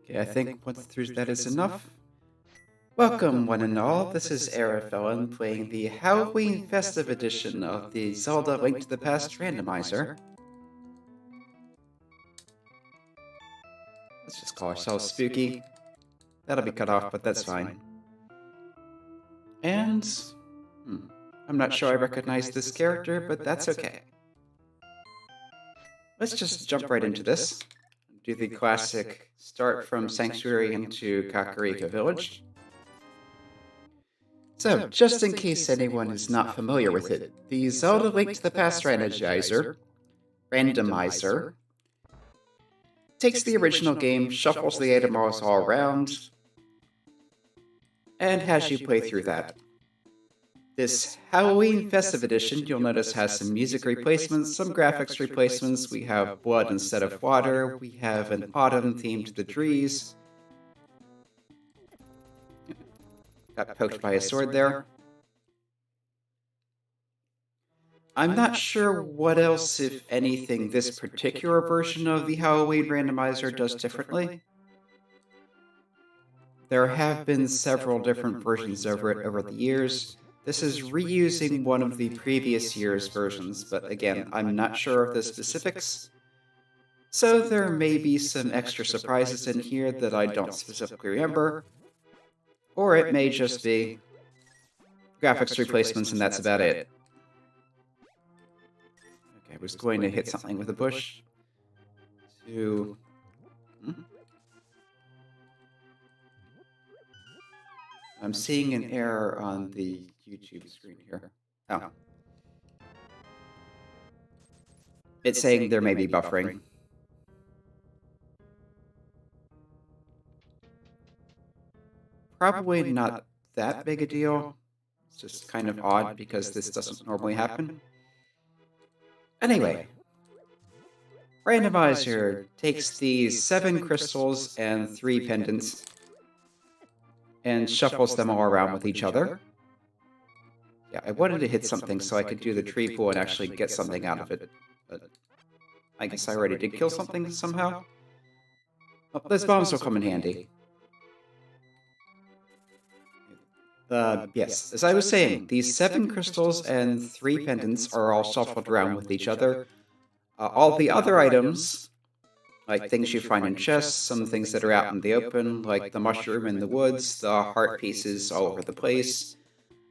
Okay, I think once through that is enough. Welcome, one and all. This is Felon playing the Halloween Festive edition of the Zelda Link to the Past randomizer. Let's just call ourselves Spooky. That'll be cut off, but that's fine. And I'm not sure I recognize this character, but that's okay. Let's just jump right into this. Do the classic start from Sanctuary into Kakariko Village. So, just in case anyone is not familiar with it, the Zelda Link to the Past randomizer takes the original game, shuffles the items all around, and has you play through that. This Halloween Festive Edition, you'll notice, has some music replacements, some graphics replacements. We have blood instead of water. We have an autumn theme to the trees. Got poked by a sword there. I'm not sure what else, if anything, this particular version of the Halloween randomizer does differently. There have been several different versions of it over the years. This is reusing one of the previous year's versions, but again, I'm not sure of the specifics. So there may be some extra surprises in here that I don't specifically remember. Or it may just be graphics replacements and that's about it. Okay, I was going to hit something with a bush. I'm seeing an error on the YouTube screen here. Oh. It's saying there may be buffering. Probably not that big a deal. It's just kind of odd because this doesn't normally happen. Anyway, randomizer takes these 7 crystals and 3 pendants and shuffles them all around with each other. Yeah, I wanted to hit something so I could do the tree pull and actually get something out of it, but I guess I already did kill something somehow. Oh, those bombs will come in handy. Yes, as I was saying, these 7 crystals and 3 pendants are all shuffled around with each other. All the other items, like things you find in chests, some things that are out in the open, like the mushroom in the woods, the heart pieces all over the place,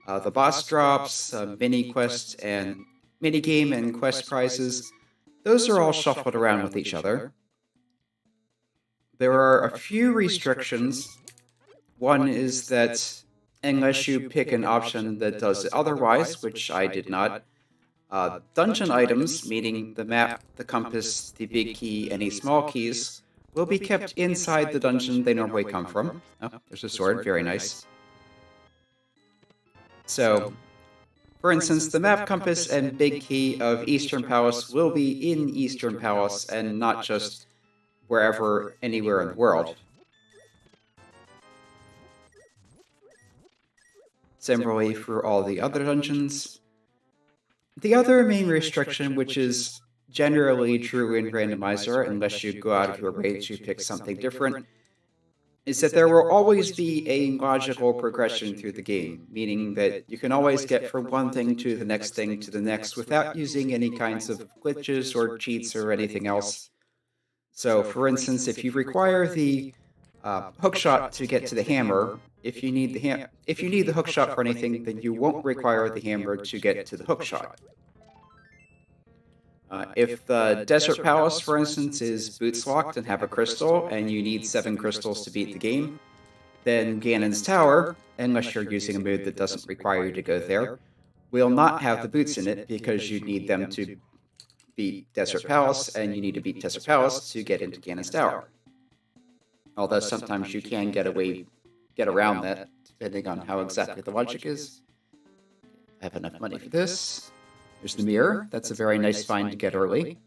the boss drops, mini quest and minigame and quest prizes, those are all shuffled around with each other. There are a few restrictions. One is that unless you pick an option that does it otherwise, which I did not, dungeon items, meaning the map, the compass, the big key, any small keys, will be kept inside the dungeon they normally come from. Oh, there's a sword, very nice. So, for instance, the map, compass, and big key of Eastern Palace will be in Eastern Palace and not just wherever, anywhere in the world. Similarly for all the other dungeons. The other main restriction, which is generally true in randomizer, unless you go out of your way to pick something different, is that there will always be a logical progression through the game, meaning that you can always get from one thing to the next thing to the next without using any kinds of glitches or cheats or anything else. So, for instance, if you require the hookshot to get to the hammer, if you need the hookshot for anything, then you won't require the hammer to get to the hookshot. If the Desert Palace, for instance, is boots locked and have a crystal, and you need 7 crystals to beat the game, then Ganon's Tower, unless you're using a move that doesn't require you to go there, will not have the boots in it because you need them to beat Desert Palace, and you need to beat Desert Palace to get into Ganon's Tower. Although sometimes you can get around that, depending on how exactly the logic is. I have enough money for this. There's the mirror. That's a very nice find to get early.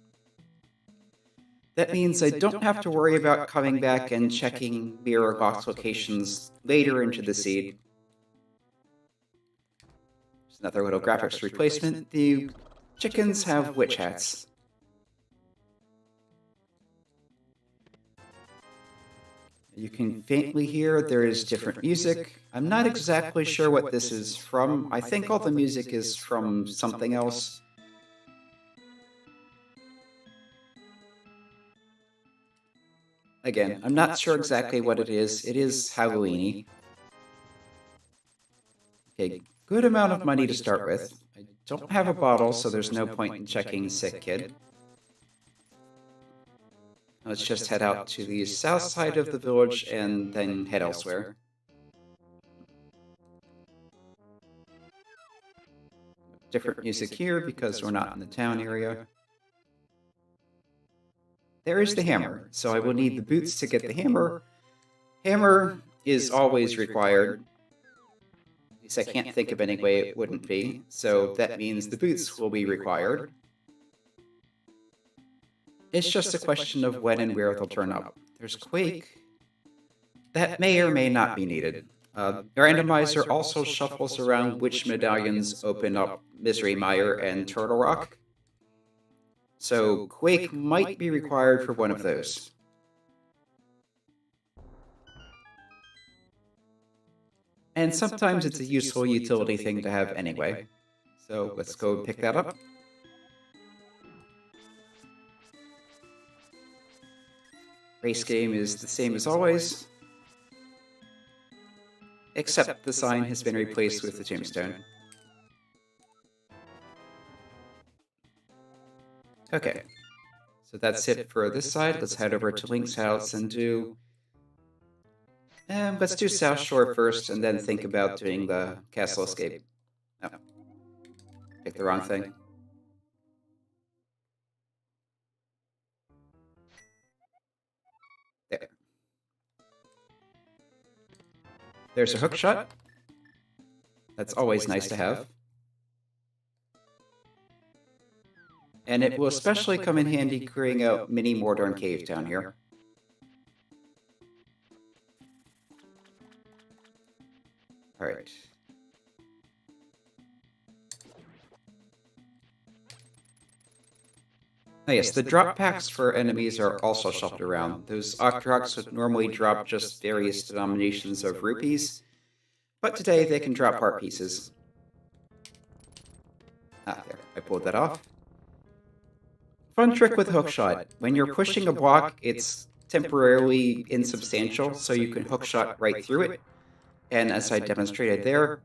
That means I don't have to worry about coming back and checking mirror box locations later into the seed. There's another little graphics replacement. The chickens have witch hats. You can faintly hear there is different music. I'm not exactly sure what this is from. I think all the music is from something else. Again, I'm not sure exactly what it is. It is Halloween-y. Okay, good amount of money to start with. I don't have a bottle, so there's no point in checking Sick Kid. Let's just head out to the south side of the village and then head elsewhere. Different music here because we're not in the town area. There is the hammer, so I will need the boots to get the hammer. Hammer is always required. At least I can't think of any way it wouldn't be, so that means the boots will be required. It's just a question of when and where they'll turn up. There's Quake. That may or may not be needed. Randomizer also shuffles around which medallions open up Misery Mire and Turtle Rock. So Quake might be required for one of those. And sometimes it's a useful utility thing to have anyway. So let's go pick that up. Race game is the same as always, except the sign has been replaced with the tombstone. Okay, so that's it for this side. Let's head over to Link's house and do... let's do South Shore first and then think about doing the castle escape. Oh, picked the wrong thing. There. There's a hook shot. That's always nice to have. And it will especially come in handy clearing out Mini Mordorn Cave down here. Alright. Oh yes, the drop packs for enemies are also shuffled around. Those Octrox would normally drop just various denominations of rupees, but today they can drop heart pieces. Ah, there, I pulled that off. Fun trick with hookshot. When you're pushing a block, it's temporarily insubstantial, so you can hookshot right through it. And as I demonstrated there,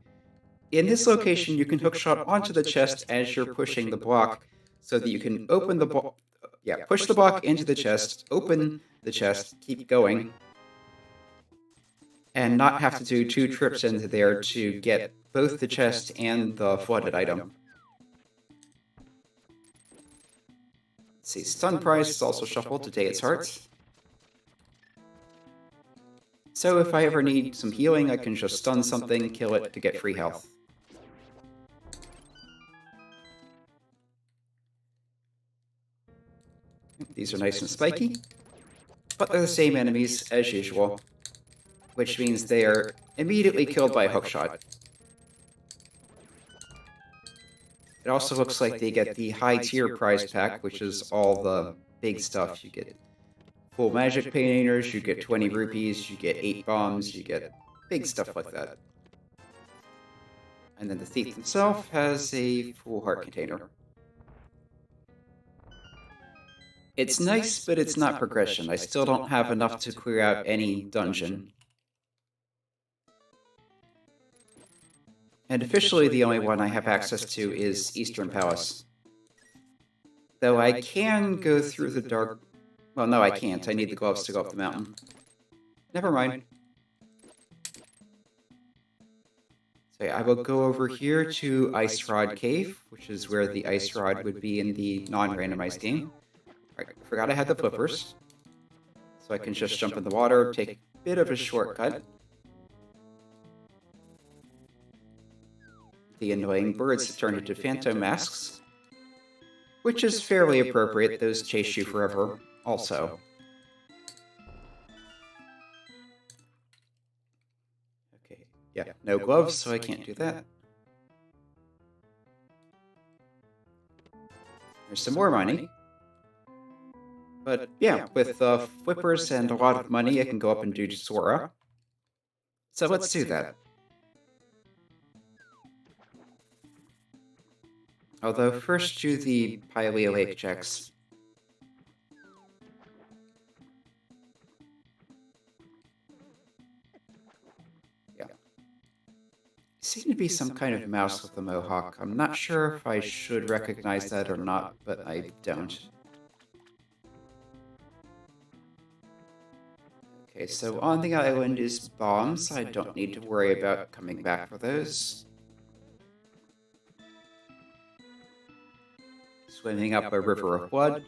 in this location you can hookshot onto the chest as you're pushing the block, so that you can open the block, push the block into the chest, open the chest, keep going, and not have to do 2 trips into there to get both the chest and the flooded item. Let's see, stun price is also shuffled to Day Its Hearts. So if I ever need some healing, I can just stun something, kill it to get free health. These are nice and spiky, but they're the same enemies as usual, which means they are immediately killed by a hookshot. It also looks like they get the high tier prize pack, which is all the big stuff. You get full magic painters, you get 20 rupees, you get 8 bombs, you get big stuff like that. And then the thief himself has a full heart container. It's nice, but it's not progression. I still don't have enough to clear out any dungeon. And officially the only one I have access to is Eastern Palace. Though I can go through the dark... Well, no, I can't. I need the gloves to go up the mountain. Never mind. So yeah, I will go over here to Ice Rod Cave, which is where the Ice Rod would be in the non-randomized game. Alright, I forgot I had the flippers. So I can just jump in the water, take a bit of a shortcut. The annoying birds turn into phantom masks, which is fairly appropriate. Those chase you forever, also. Okay, yeah, no gloves, so I can't do that. There's some more money. But yeah, with flippers and a lot of money, it can go up and do Sora. So let's do that. Although first do the Pylia Lake checks. Yeah. Seem to be some kind of mouse with a mohawk. I'm not sure if I should recognize that or not, but I don't. Okay, so on the island is bombs. I don't need to worry about coming back for those. Swimming up a river of blood.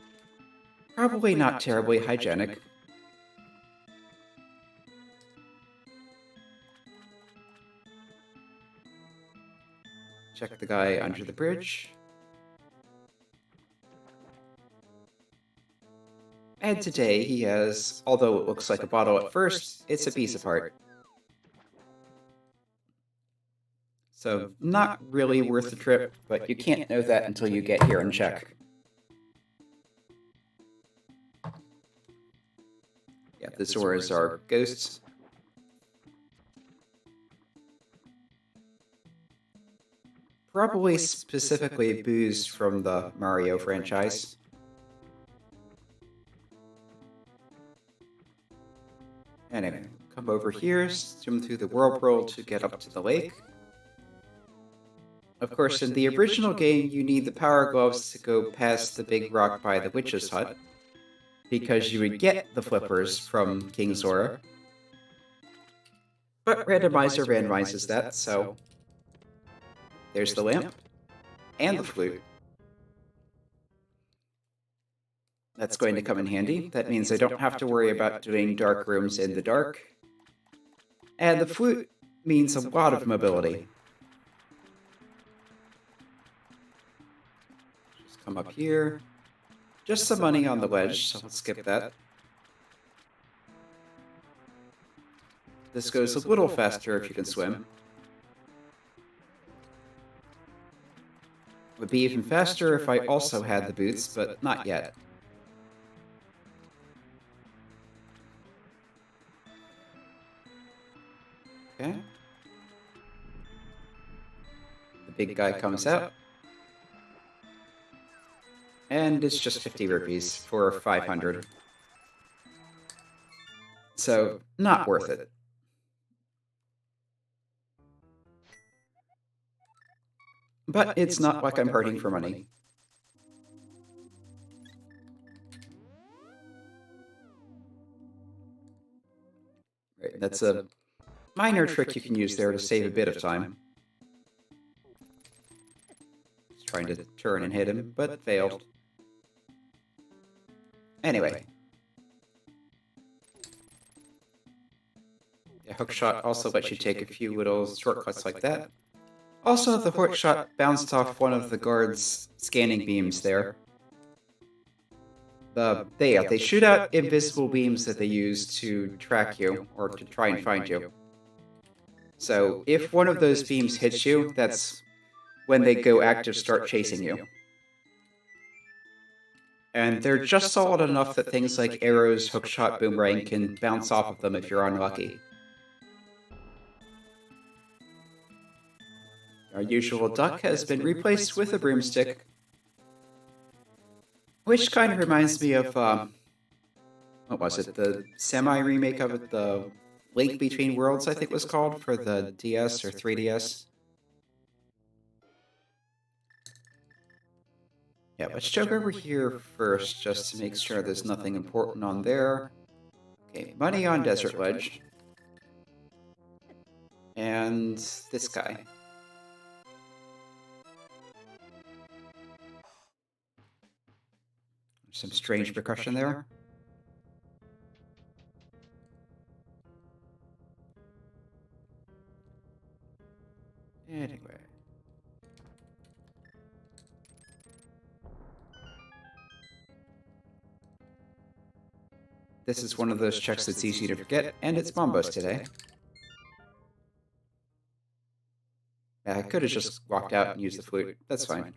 Probably not terribly hygienic. Check the guy under the bridge. And today he has, although it looks like a bottle at first, it's a piece of art. So not really worth the trip, but you can't know that until you get here and check. Yeah, the Zoras are ghosts. Probably specifically booze from the Mario franchise. Anyway, come over here, swim through the whirlpool to get up to the lake. Of course, in the original game, you need the power gloves to go past the big rock by the witch's hut, because you would get the flippers from King Zora. But randomizer randomizes that, so there's the lamp and the flute. That's going to come in handy. That means I don't have to worry about doing dark rooms in the dark. And the flute means a lot of mobility. Just come up here. Just some money on the ledge, so let's skip that. This goes a little faster if you can swim. Would be even faster if I also had the boots, but not yet. Okay. The big guy comes out. And it's just 50 rupees for 500. So, not worth it. But it's not like I'm hurting for money. Right, that's a minor trick you can use there to save a bit of time. Just trying to turn and hit him, but failed. Anyway. Yeah, hookshot also lets you take a few little shortcuts like that. Also, the hookshot bounced off one of the guards' scanning beams there. They shoot out invisible beams that they use to track you, or to try and find you. So, if one of those beams hits you, that's when they go active, start chasing you. And they're just solid enough that things like arrows, hookshot, boomerang can bounce off of them if you're unlucky. Our usual duck has been replaced with a broomstick, which kind of reminds me of, what was it, the semi-remake of it, the Link Between Worlds, I think it was called, for the DS or 3DS. Yeah, let's jump over here first, just to make sure there's nothing important on there. Okay, money on Desert Ledge. And this guy. Some strange percussion there. Anyway. This is one of those checks that's easy to forget, and it's Bombos today. Yeah, I could have just walked out and used the flute. That's fine.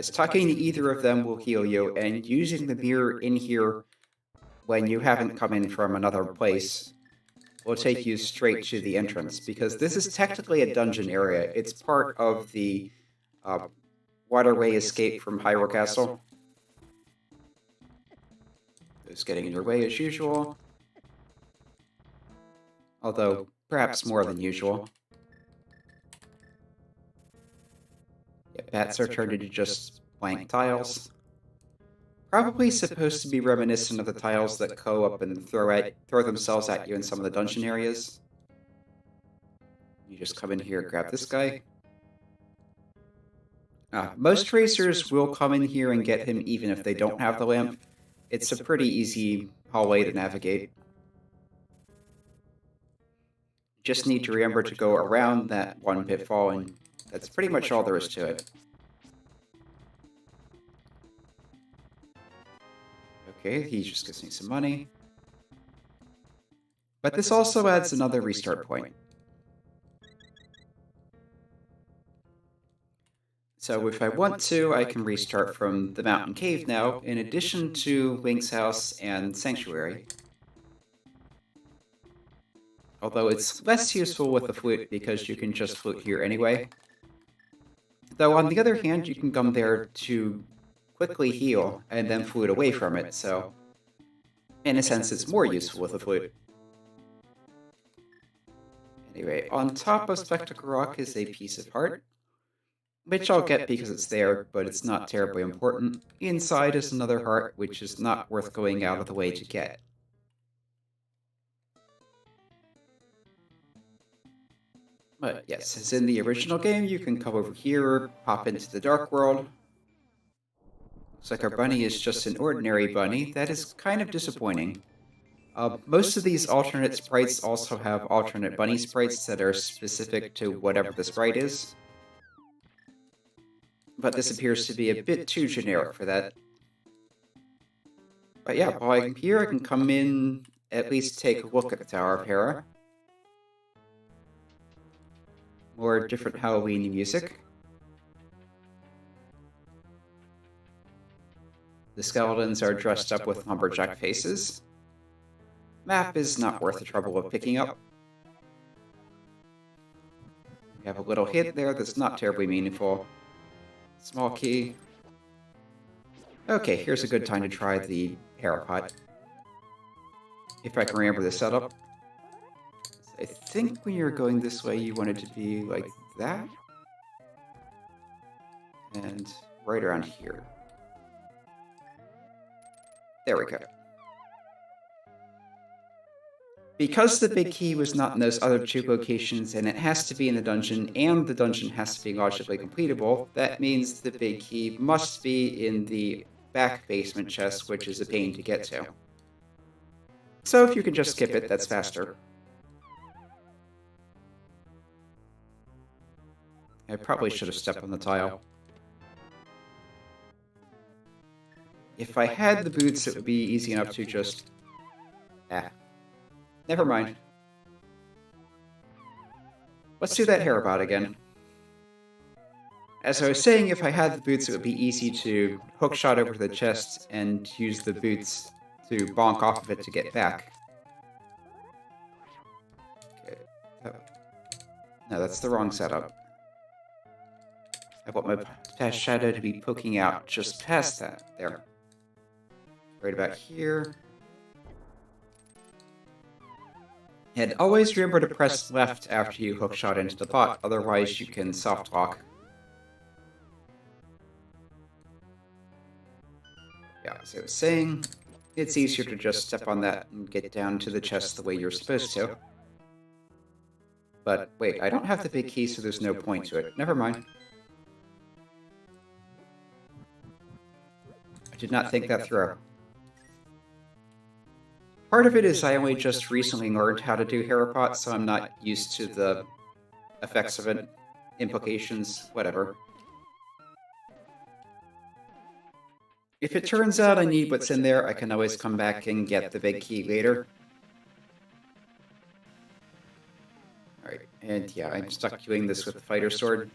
As talking to either of them will heal you, and using the mirror in here when you haven't come in from another place will take you straight to the entrance, because this is technically a dungeon area. It's part of the waterway escape from Hyrule Castle. It's getting in your way as usual. Although, perhaps more than usual. Yeah, bats are turned into just blank tiles. Probably supposed to be reminiscent of the tiles that go up and throw themselves at you in some of the dungeon areas. You just come in here, grab this guy. Most racers will come in here and get him even if they don't have the lamp. It's a pretty easy hallway to navigate. Just need to remember to go around that one pitfall, and that's pretty much all there is to it. Okay, he just gives me some money. But this also adds another restart point. So if I want to, I can restart from the mountain cave now, in addition to Link's house and Sanctuary. Although it's less useful with the flute because you can just flute here anyway. Though on the other hand, you can come there to quickly heal and then flute away from it, so in a sense it's more useful with the flute. Anyway, on top of Spectacle Rock is a piece of heart, which I'll get because it's there, but it's not terribly important. Inside is another heart, which is not worth going out of the way to get. But yes, as in the original game, you can come over here, pop into the Dark World. Looks like our bunny is just an ordinary bunny. That is kind of disappointing. Most of these alternate sprites also have alternate bunny sprites that are specific to whatever the sprite is. But this appears to be a bit too generic for that. But yeah, while I'm here, I can come in, at least take a look at the Tower of Hera. More different Halloween music. The skeletons are dressed up with lumberjack faces. Map is not worth the trouble of picking up. We have a little hint there that's not terribly meaningful. Small key. Okay, here's a good time to try the Hera pot. If I can remember the setup. I think when you're going this way, you want it to be like that. And right around here. There we go. Because the big key was not in those other two locations, and it has to be in the dungeon, and the dungeon has to be logically completable, that means the big key must be in the back basement chest, which is a pain to get to. So if you can just skip it, that's faster. I probably should have stepped on the tile. If I had the boots, it would be easy enough to just... Never mind. Let's do that Herabot again. As I was saying, if I had the boots, it would be easy to hookshot over to the chest and use the boots to bonk off of it to get back. Okay. Oh. No, that's the wrong setup. I want my past shadow to be poking out just past that. There. Right about here. And always remember to press left after you hookshot into the pot, otherwise you can soft lock. Yeah, as I was saying, it's easier to just step on that and get down to the chest the way you're supposed to. But wait, I don't have the big key, so there's no point to it. Never mind. I did not think that through. Part of it is I only just recently learned how to do Herapot, so I'm not used to the effects of it, implications, whatever. If it turns out I need what's in there, I can always come back and get the big key later. Alright, and yeah, I'm stuck doing this with the fighter sword.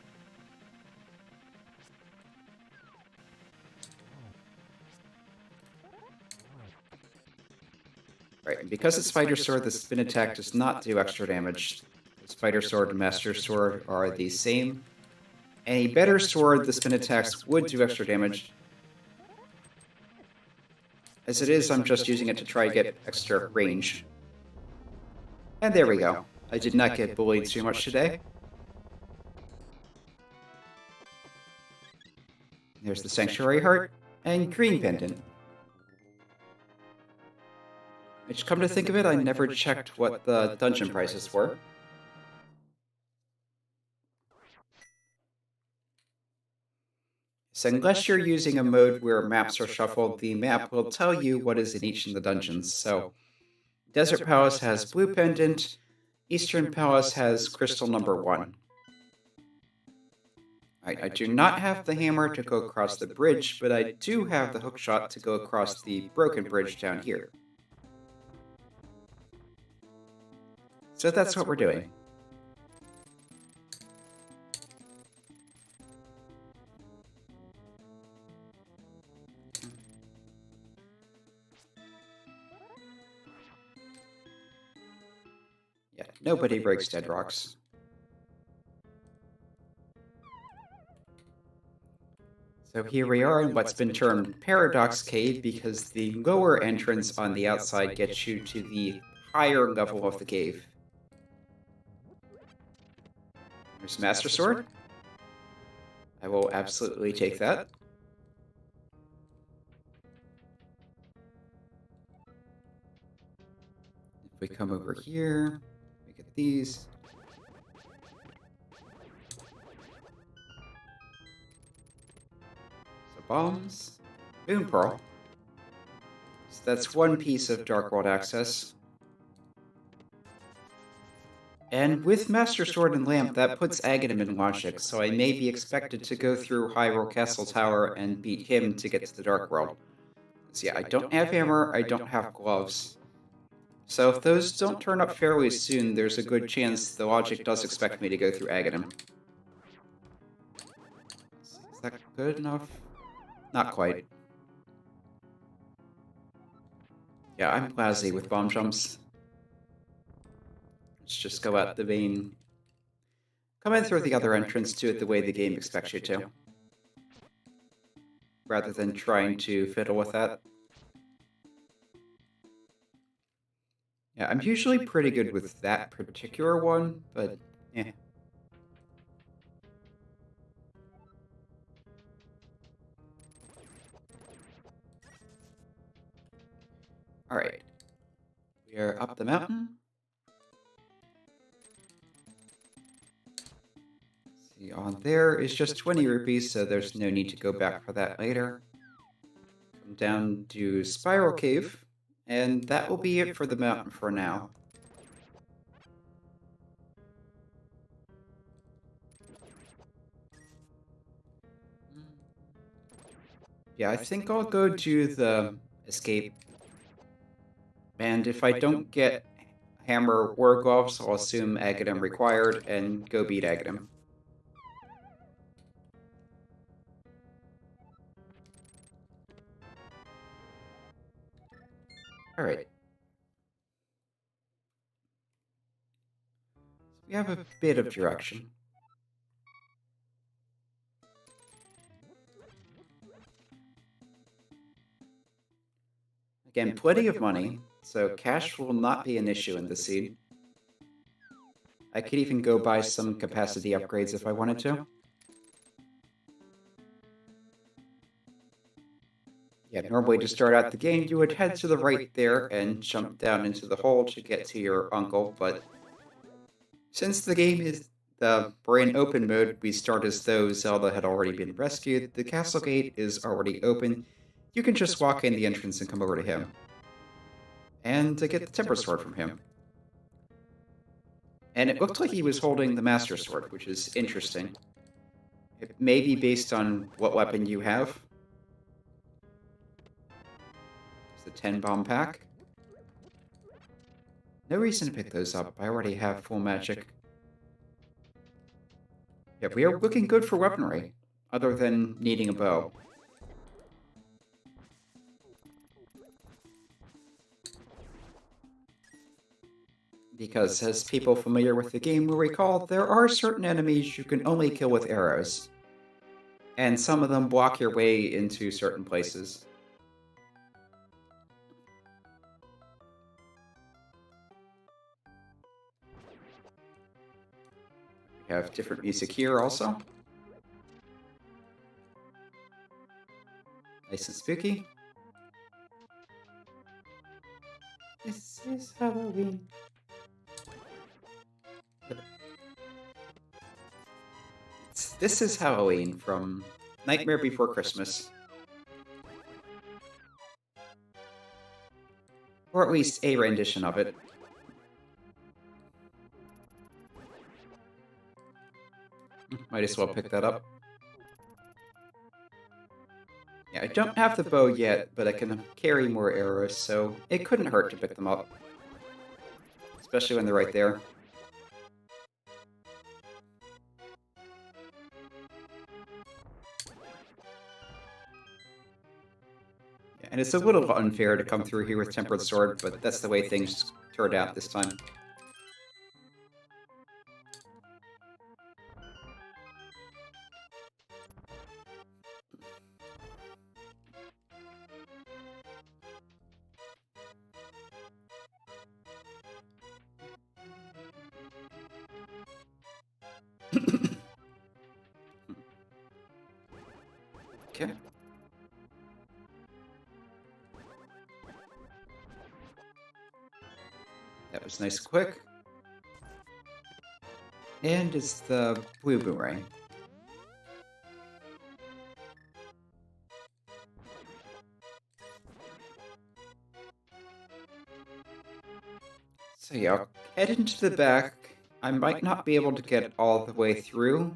And because it's Fighter Sword, the spin attack does not do extra damage. Fighter Sword and Master Sword are the same. Any better sword, the spin attacks would do extra damage. As it is, I'm just using it to try to get extra range. And there we go. I did not get bullied too much today. There's the Sanctuary Heart and Green Pendant. Which, come to think of it, I never checked what the dungeon prices were. So unless you're using a mode where maps are shuffled, the map will tell you what is in each of the dungeons. So, Desert Palace has Blue Pendant, Eastern Palace has Crystal number 1. I do not have the hammer to go across the bridge, but I do have the hookshot to go across the broken bridge down here. So that's what we're doing. Yeah, nobody breaks dead rocks. So here we are in what's been termed Paradox Cave because the lower entrance on the outside gets you to the higher level of the cave. There's Master Sword. I will absolutely take that. If we come over here, we get these. So bombs, Boom Pearl. So that's one piece of Dark World access. And with Master Sword and Lamp, that puts Aghanim in logic, so I may be expected to go through Hyrule Castle Tower and beat him to get to the Dark World. So yeah, I don't have hammer, I don't have gloves. So if those don't turn up fairly soon, there's a good chance the logic does expect me to go through Aghanim. Is that good enough? Not quite. Yeah, I'm lousy with bomb jumps. Let's just go out the main. Come in through the other entrance to it the way the game expects you to. Rather than trying to fiddle with that. Yeah, I'm usually pretty good with that particular one, but yeah. Alright. We are up the mountain. See, on there is just 20 rupees, so there's no need to go back for that later. Come down to Spiral Cave, and that will be it for the mountain for now. Yeah, I think I'll go to the escape. And if I don't get hammer or gloves, I'll assume Aghanim required and go beat Aghanim. Alright. So we have a bit of direction. Again, plenty of money, so cash will not be an issue in this seed. I could even go buy some capacity upgrades if I wanted to. Yeah, normally to start out the game, you would head to the right there and jump down into the hole to get to your uncle, but since the game is we're in open mode, we start as though Zelda had already been rescued, the castle gate is already open, you can just walk in the entrance and come over to him. And to get the Temper Sword from him. And it looked like he was holding the Master Sword, which is interesting. It may be based on what weapon you have. It's the 10 bomb pack. No reason to pick those up, I already have full magic. Yeah, we are looking good for weaponry, other than needing a bow. Because, as people familiar with the game will recall, there are certain enemies you can only kill with arrows. And some of them block your way into certain places. We have different music here also. Nice and spooky. This is Halloween. This is Halloween from Nightmare Before Christmas. Or at least a rendition of it. Might as well pick that up. Yeah, I don't have the bow yet, but I can carry more arrows, so it couldn't hurt to pick them up. Especially when they're right there. Yeah, and it's a little unfair to come through here with Tempered Sword, but that's the way things turned out this time. Okay. That was nice and quick. And it's the blue boomerang. So yeah, I'll head into the back. I might not be able to get all the way through,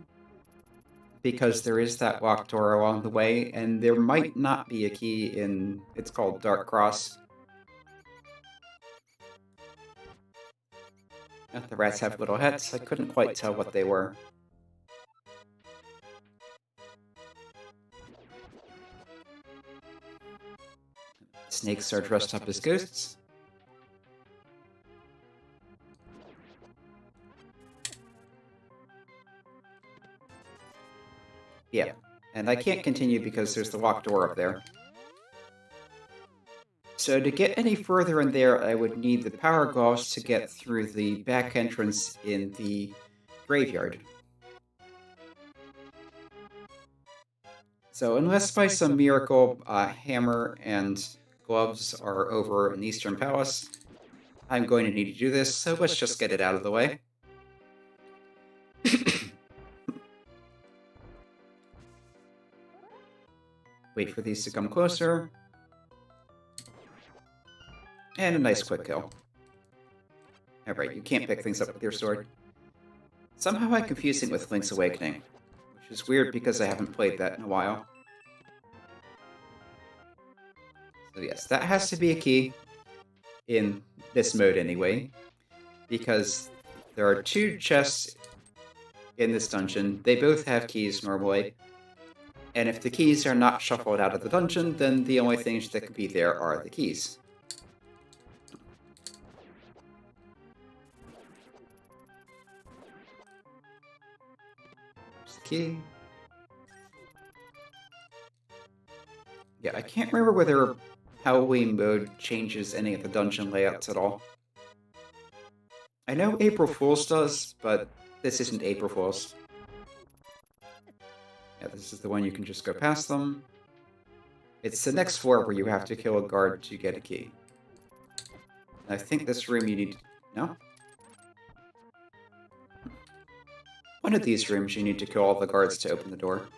because there is that locked door along the way, and there might not be a key in... it's called Dark Cross. The rats have little hats. I couldn't quite tell what they were. Snakes are dressed up as ghosts. Yeah, and I can't continue because there's the locked door up there. So to get any further in there, I would need the power gloves to get through the back entrance in the graveyard. So unless by some miracle hammer and gloves are over in Eastern Palace, I'm going to need to do this, so let's just get it out of the way. Wait for these to come closer. And a nice quick kill. Alright, you can't pick things up with your sword. Somehow I confuse it with Link's Awakening, which is weird because I haven't played that in a while. So yes, that has to be a key, in this mode anyway, because there are two chests in this dungeon. They both have keys normally, and if the keys are not shuffled out of the dungeon, then the only things that could be there are the keys. There's the key. Yeah, I can't remember whether Halloween mode changes any of the dungeon layouts at all. I know April Fool's does, but this isn't April Fool's. Yeah, this is the one you can just go past them. It's the next floor where you have to kill a guard to get a key. I think this room you need... no? One of these rooms you need to kill all the guards to open the door.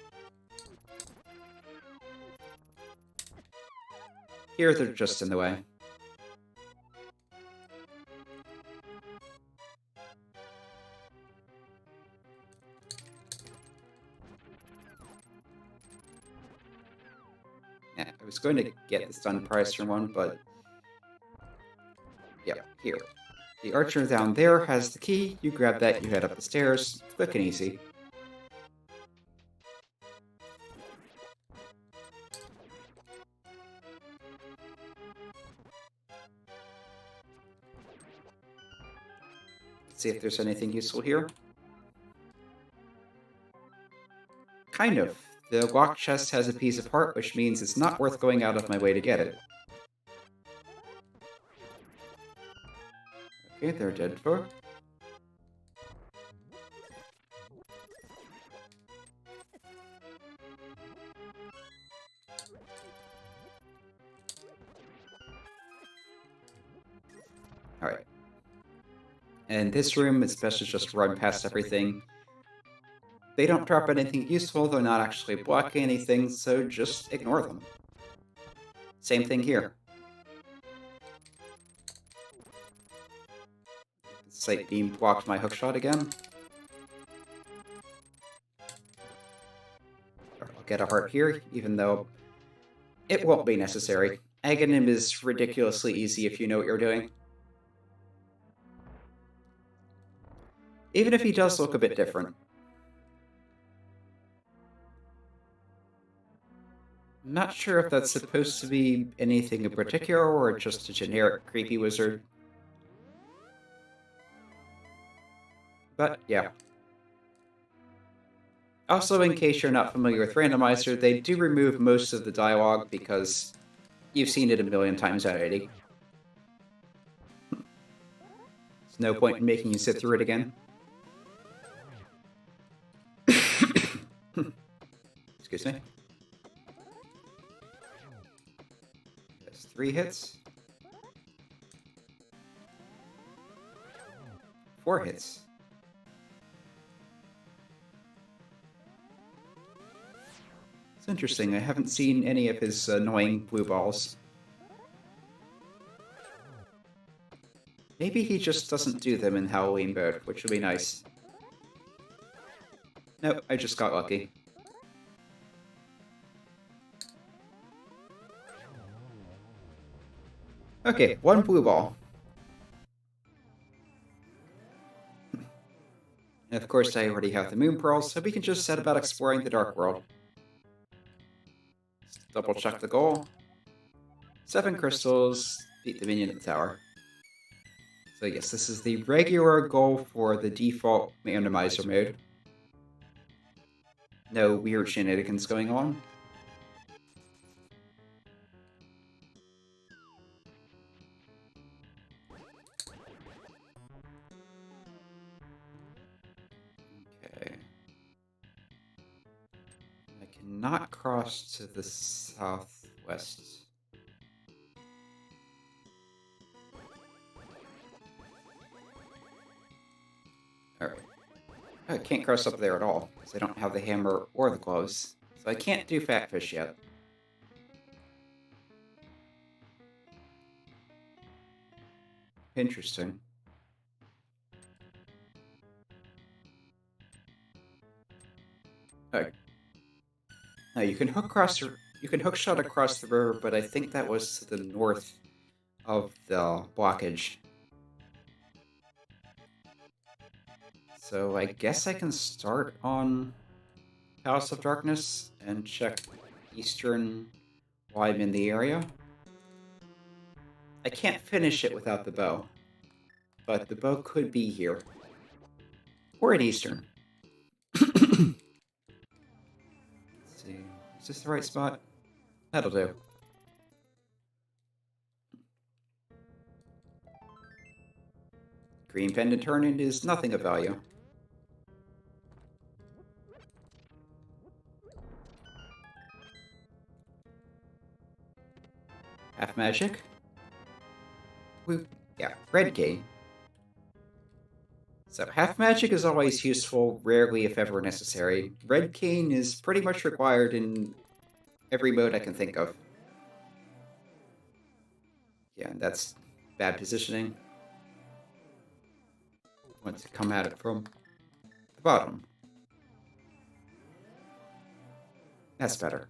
Here they're just in the way. Yeah, I was going to get the stun prize from one, but... yeah, here. The archer down there has the key. You grab that, you head up the stairs. Quick and easy. see if there's anything useful here. Kind of. The locked chest has a piece of heart, which means it's not worth going out of my way to get it. Okay, they're dead for. Alright. And this room, it's best to just run past everything. They don't drop anything useful, they're not actually blocking anything, so just ignore them. Same thing here. Sight beam blocked my hookshot again. I'll get a heart here, even though it won't be necessary. Aghanim is ridiculously easy if you know what you're doing. Even if he does look a bit different. I'm not sure if that's supposed to be anything in particular or just a generic creepy wizard. But yeah. Also, in case you're not familiar with Randomizer, they do remove most of the dialogue because you've seen it a million times already. There's no point in making you sit through it again. Excuse me. That's 3 hits. 4 hits. It's interesting, I haven't seen any of his annoying blue balls. Maybe he just doesn't do them in Halloween mode, which would be nice. Nope, I just got lucky. Okay, 1 blue ball. And of course I already have the moon pearls, so we can just set about exploring the dark world. Double check the goal. 7 crystals, beat the minion at the tower. So yes, this is the regular goal for the default randomizer mode. No weird shenanigans going on. Okay. I cannot cross to the southwest. Alright. I can't cross up there at all, because I don't have the hammer or the gloves. So I can't do Fatfish yet. Interesting. Okay. Now you can hook shot across the river, but I think that was to the north of the blockage. So I guess I can start on Palace of Darkness and check eastern while I'm in the area. I can't finish it without the bow, but the bow could be here. Or at eastern. Let's see, is this the right spot? That'll do. Green pendant turn-in is nothing of value. Half magic? Yeah, red cane. So half magic is always useful, rarely if ever necessary. Red cane is pretty much required in every mode I can think of. Yeah, that's bad positioning. Want to come at it from the bottom. That's better.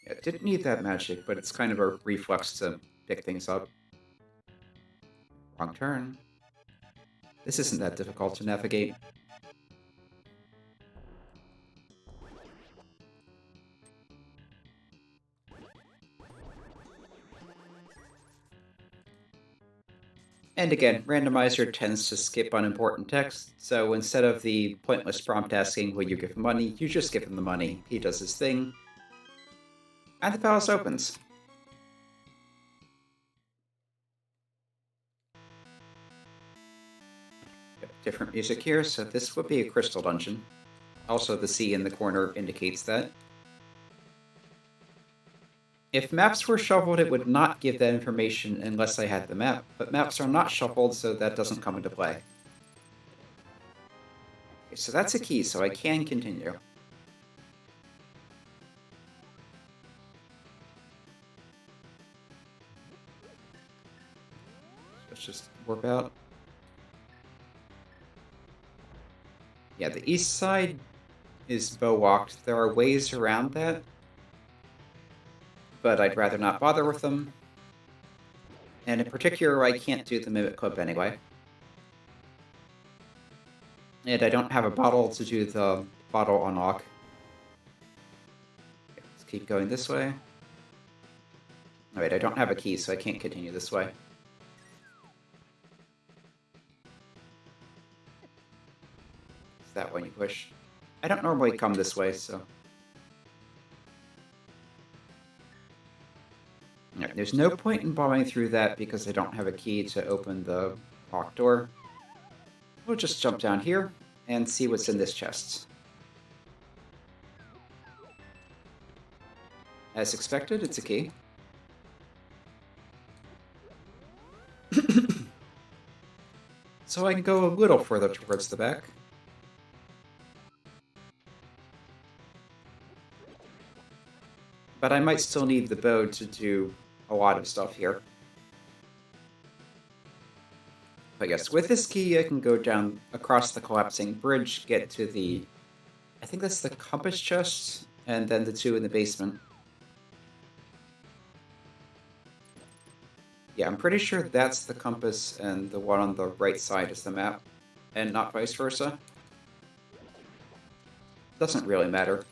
Yeah, didn't need that magic, but it's kind of a reflex to pick things up. Wrong turn. This isn't that difficult to navigate. And again, randomizer tends to skip unimportant text, so instead of the pointless prompt asking, will you give him money, you just give him the money. He does his thing, and the palace opens. Different music here, so this would be a crystal dungeon. Also, the C in the corner indicates that. If maps were shuffled, it would not give that information unless I had the map, but maps are not shuffled, so that doesn't come into play. Okay, so that's a key, so I can continue. Let's just warp out. Yeah, the east side is BizHawk. There are ways around that, but I'd rather not bother with them. And in particular, I can't do the Mimic Club anyway. And I don't have a bottle to do the bottle unlock. Okay, let's keep going this way. Alright, I don't have a key, so I can't continue this way. It's that one you push. I don't normally come this way, so... Right, there's no point in bombing through that because I don't have a key to open the locked door. We'll just jump down here and see what's in this chest. As expected, it's a key. So I can go a little further towards the back. But I might still need the bow to do a lot of stuff here. But yes, with this key I can go down across the collapsing bridge, get to the... I think that's the compass chest, and then the two in the basement. Yeah, I'm pretty sure that's the compass and the one on the right side is the map, and not vice versa. Doesn't really matter.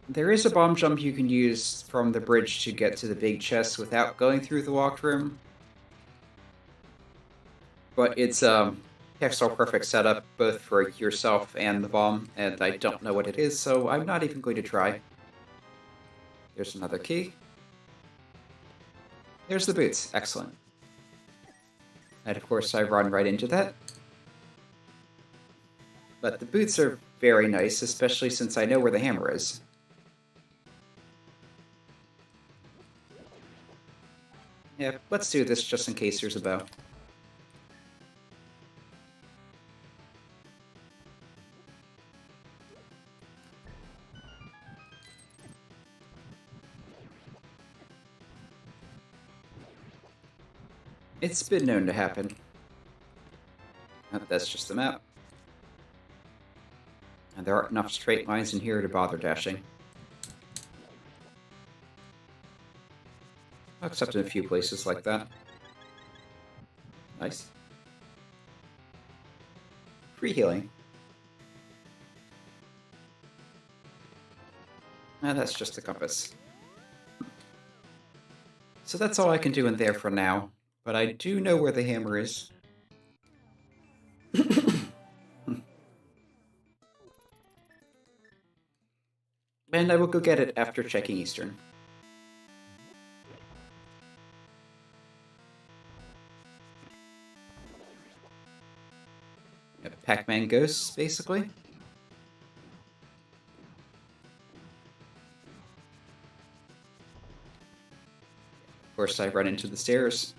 There is a bomb jump you can use from the bridge to get to the big chest without going through the locked room. But it's a pixel perfect setup both for yourself and the bomb, and I don't know what it is, so I'm not even going to try. There's another key. There's the boots. Excellent. And of course I run right into that. But the boots are very nice, especially since I know where the hammer is. Yeah, let's do this just in case there's a bow. It's been known to happen. Oh, that's just the map. And there aren't enough straight lines in here to bother dashing. Except in a few places like that. Nice. Free healing. And that's just the compass. So that's all I can do in there for now, but I do know where the hammer is. And I will go get it after checking Eastern. Pac-Man ghosts, basically. Of course, I run into the stairs.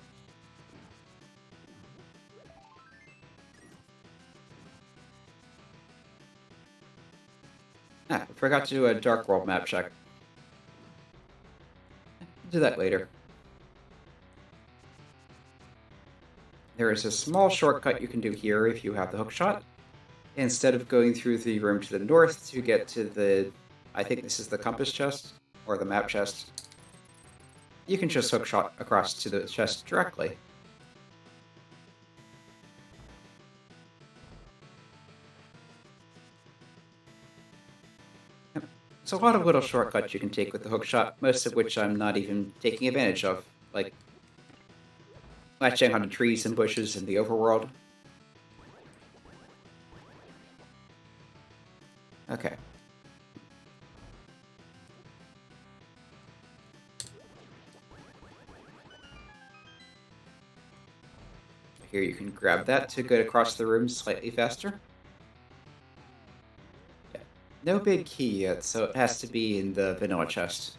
Ah, I forgot to do a Dark World map check. I'll do that later. There is a small shortcut you can do here if you have the hookshot. Instead of going through the room to the north to get to the... I think this is the compass chest, or the map chest. You can just hookshot across to the chest directly. There's a lot of little shortcuts you can take with the hookshot, most of which I'm not even taking advantage of, like latching onto trees and bushes in the overworld. Okay. Here you can grab that to get across the room slightly faster. Yeah. No big key yet, so it has to be in the vanilla chest.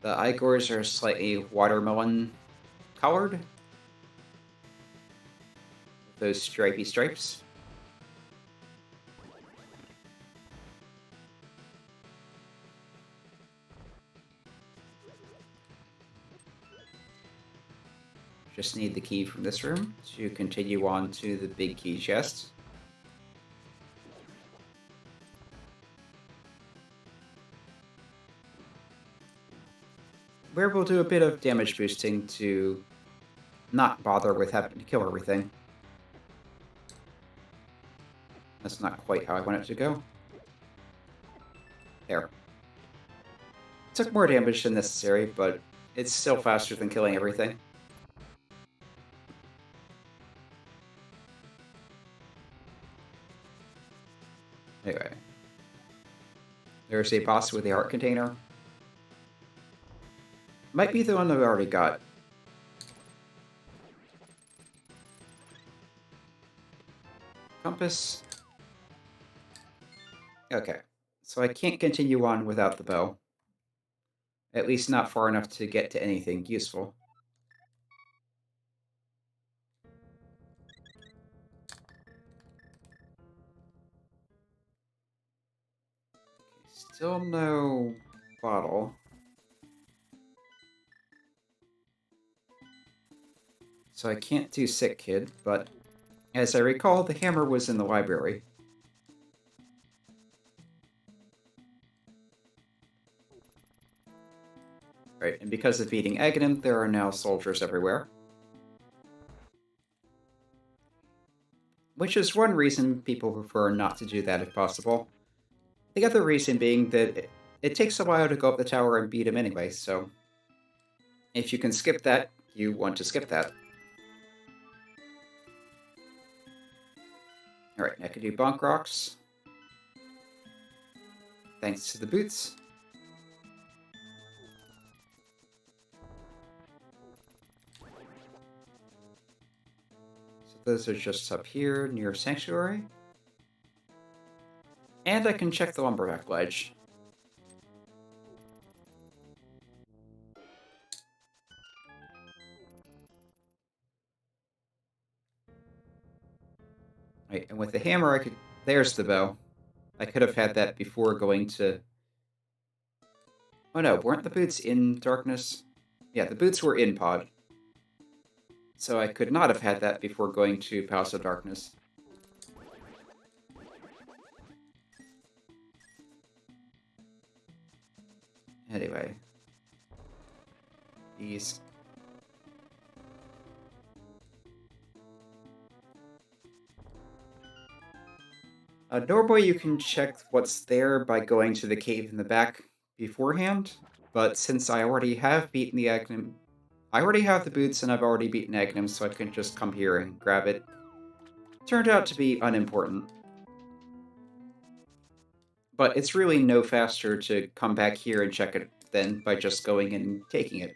The Igors are slightly watermelon colored. Those stripy stripes. Just need the key from this room to continue on to the big key chest. Where we'll do a bit of damage boosting to not bother with having to kill everything. That's not quite how I want it to go. There. Took more damage than necessary, but it's still faster than killing everything. Anyway. There's a boss with the art container. Might be the one that we already got. Compass. Okay, so I can't continue on without the bow. At least not far enough to get to anything useful. Still no bottle. So I can't do Sick Kid, but as I recall, the hammer was in the library. Right, and because of beating Aghanim, there are now soldiers everywhere. Which is one reason people prefer not to do that if possible. The other reason being that it takes a while to go up the tower and beat him anyway, so if you can skip that, you want to skip that. Alright, I can do bonk rocks. Thanks to the boots. So those are just up here near Sanctuary. And I can check the lumberjack ledge. Right, and with the hammer, I could... There's the bow. I could have had that before going to... Oh no, weren't the boots in darkness? Yeah, the boots were in pod. So I could not have had that before going to Palace of Darkness. Anyway. These... Normally you can check what's there by going to the cave in the back beforehand, but since I already have beaten the Aghanim, I already have the boots and I've already beaten Aghanim, so I can just come here and grab it. Turned out to be unimportant. But it's really no faster to come back here and check it than by just going and taking it.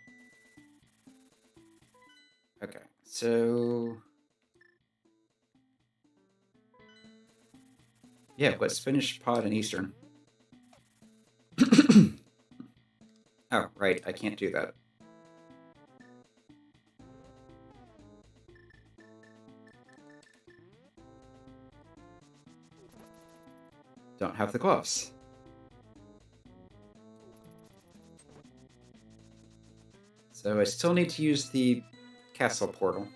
Okay, so... Yeah, let's finish pod and Eastern. Oh, right, I can't do that. Don't have the gloves. So I still need to use the castle portal.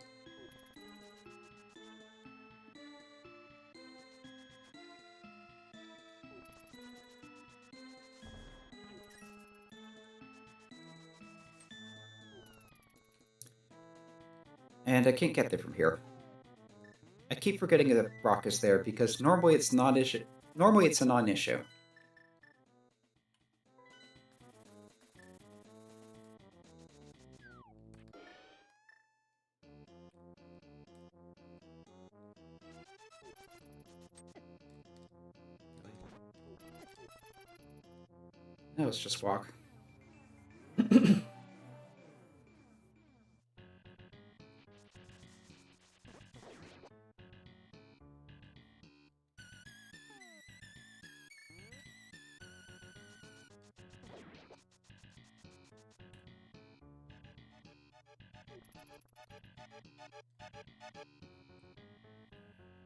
And I can't get there from here. keep forgetting that rock is there because normally it's not issue. Normally it's a non-issue. No, let's just walk.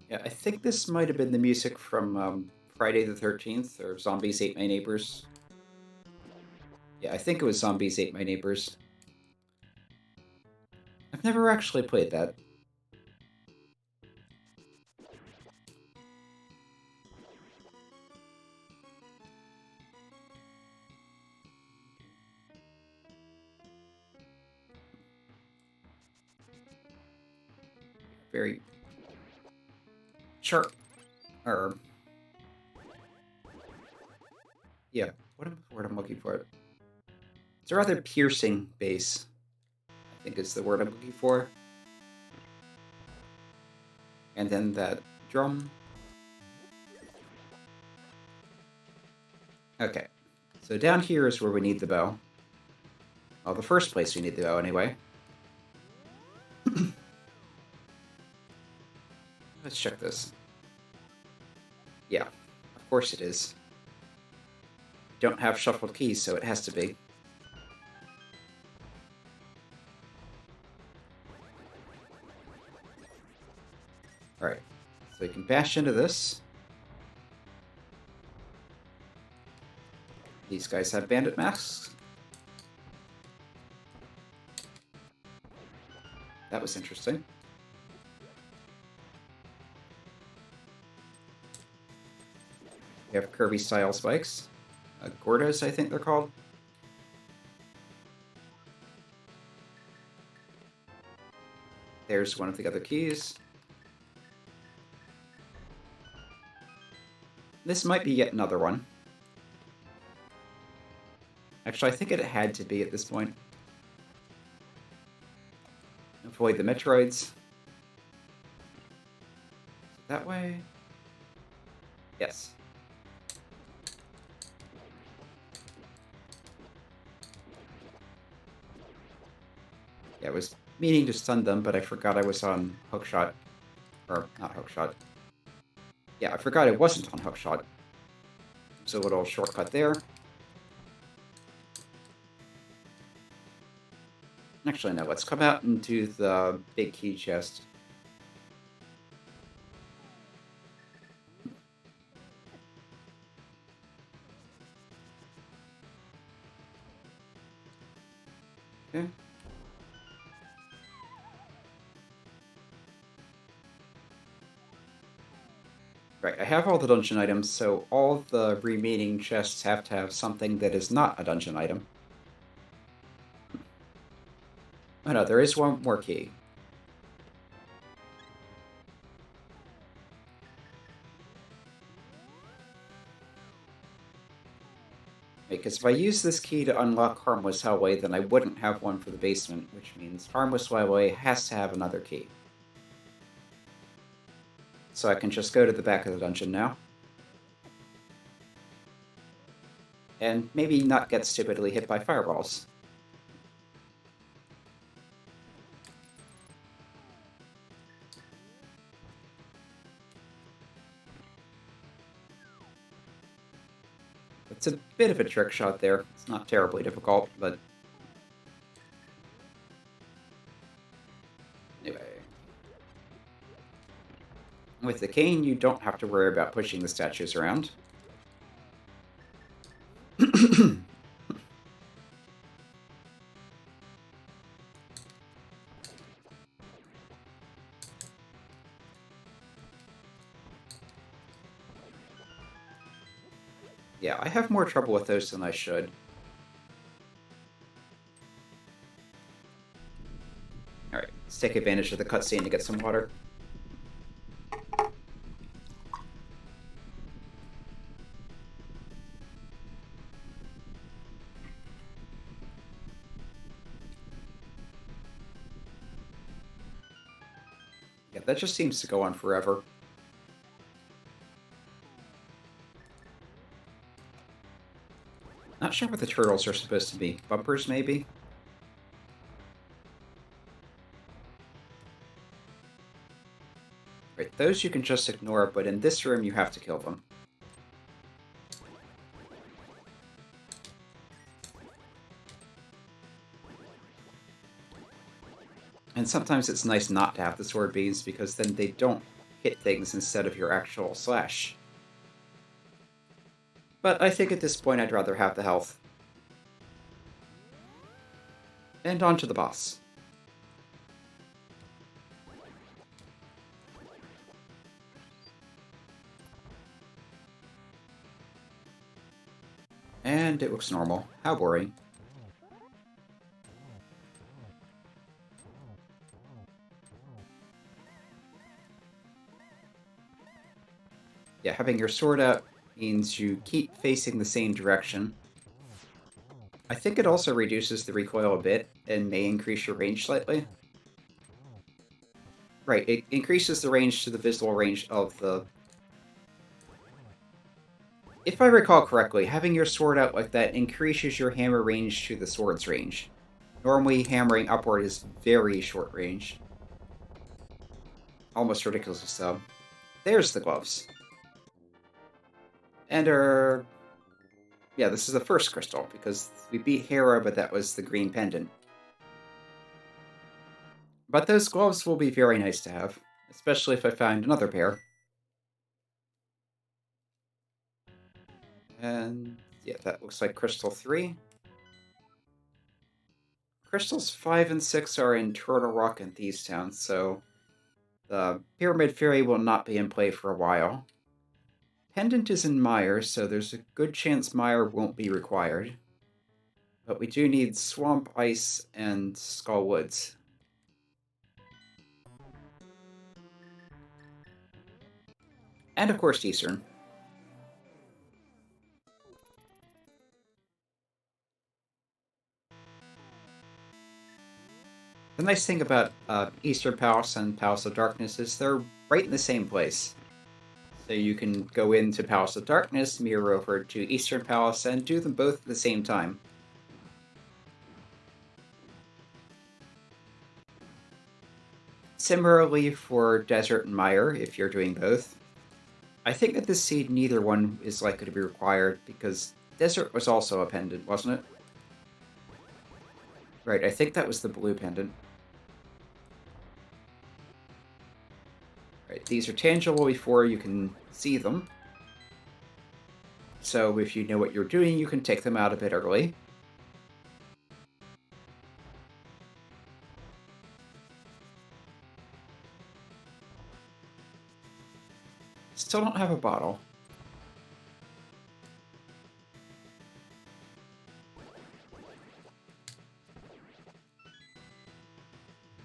Yeah, I think this might have been the music from Friday the 13th or Zombies Ate My Neighbors. Yeah, I think it was Zombies Ate My Neighbors. I've never actually played that. Very sharp. Or yeah, what word I'm looking for? It's a rather piercing bass, I think is the word I'm looking for. And then that drum. Okay, so down here is where we need the bow. Well, the first place we need the bow, anyway. Let's check this. Yeah, of course it is. Don't have shuffled keys, so it has to be. Alright, so we can bash into this. These guys have bandit masks. That was interesting. We have Kirby-style spikes. Gordas, I think they're called. There's one of the other keys. This might be yet another one. Actually, I think it had to be at this point. Avoid the Metroids. That way? Yes. Yeah, I was meaning to stun them, but I forgot I was on hookshot. Or, not hookshot. Yeah, I forgot I wasn't on hookshot. So a little shortcut there. Actually, no, let's come out into the big key chest. Okay. Right, I have all the dungeon items, so all the remaining chests have to have something that is not a dungeon item. Oh no, there is one more key. Because if I use this key to unlock Harmless Highway, then I wouldn't have one for the basement, which means Harmless Highway has to have another key. So I can just go to the back of the dungeon now. And maybe not get stupidly hit by fireballs. It's a bit of a trick shot there. It's not terribly difficult, but... Anyway. With the cane, you don't have to worry about pushing the statues around. Yeah, I have more trouble with those than I should. Alright, let's take advantage of the cutscene to get some water. Yeah, that just seems to go on forever. Not sure what the turtles are supposed to be. Bumpers, maybe? Right, those you can just ignore, but in this room you have to kill them. And sometimes it's nice not to have the sword beams, because then they don't hit things instead of your actual slash. But I think at this point I'd rather have the health. And on to the boss. And it looks normal. How boring. Yeah, having your sword out means you keep facing the same direction. I think it also reduces the recoil a bit and may increase your range slightly. Right, it increases the range to the visible range of the... If I recall correctly, having your sword out like that increases your hammer range to the sword's range. Normally, hammering upward is very short range. Almost ridiculously so. There's the gloves. And yeah, this is the first crystal, because we beat Hera, but that was the green pendant. But those gloves will be very nice to have, especially if I find another pair. And yeah, that looks like Crystal 3. Crystals 5 and 6 are in Turtle Rock and Thieves Town, so the Pyramid Fairy will not be in play for a while. Pendant is in Mire, so there's a good chance Mire won't be required. But we do need Swamp, Ice, and Skull Woods. And of course Eastern. The nice thing about Eastern Palace and Palace of Darkness is they're right in the same place. So you can go into Palace of Darkness, mirror over to Eastern Palace, and do them both at the same time. Similarly for Desert and Mire, if you're doing both. I think at this seed neither one is likely to be required, because Desert was also a pendant, wasn't it? Right, I think that was the blue pendant. Right, these are tangible before you can see them. So if you know what you're doing, you can take them out a bit early. Still don't have a bottle.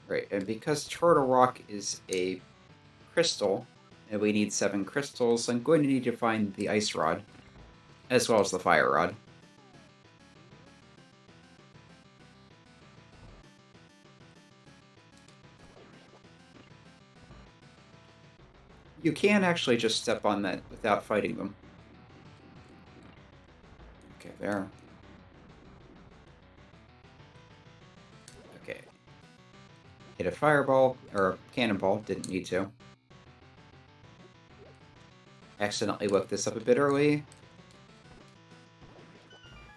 Right, and because Turtle Rock is a crystal, and we need 7 crystals, I'm going to need to find the Ice Rod, as well as the Fire Rod. You can actually just step on that without fighting them. Okay, there. Okay. Hit a fireball, or a cannonball, didn't need to. Accidentally woke this up a bit early.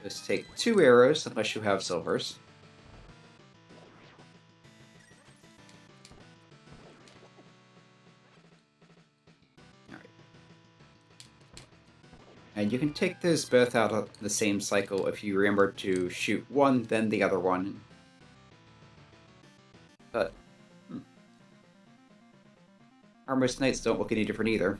Just take 2 arrows, unless you have silvers. Alright. And you can take those both out of the same cycle if you remember to shoot one, then the other one. But Armorous Knights don't look any different either.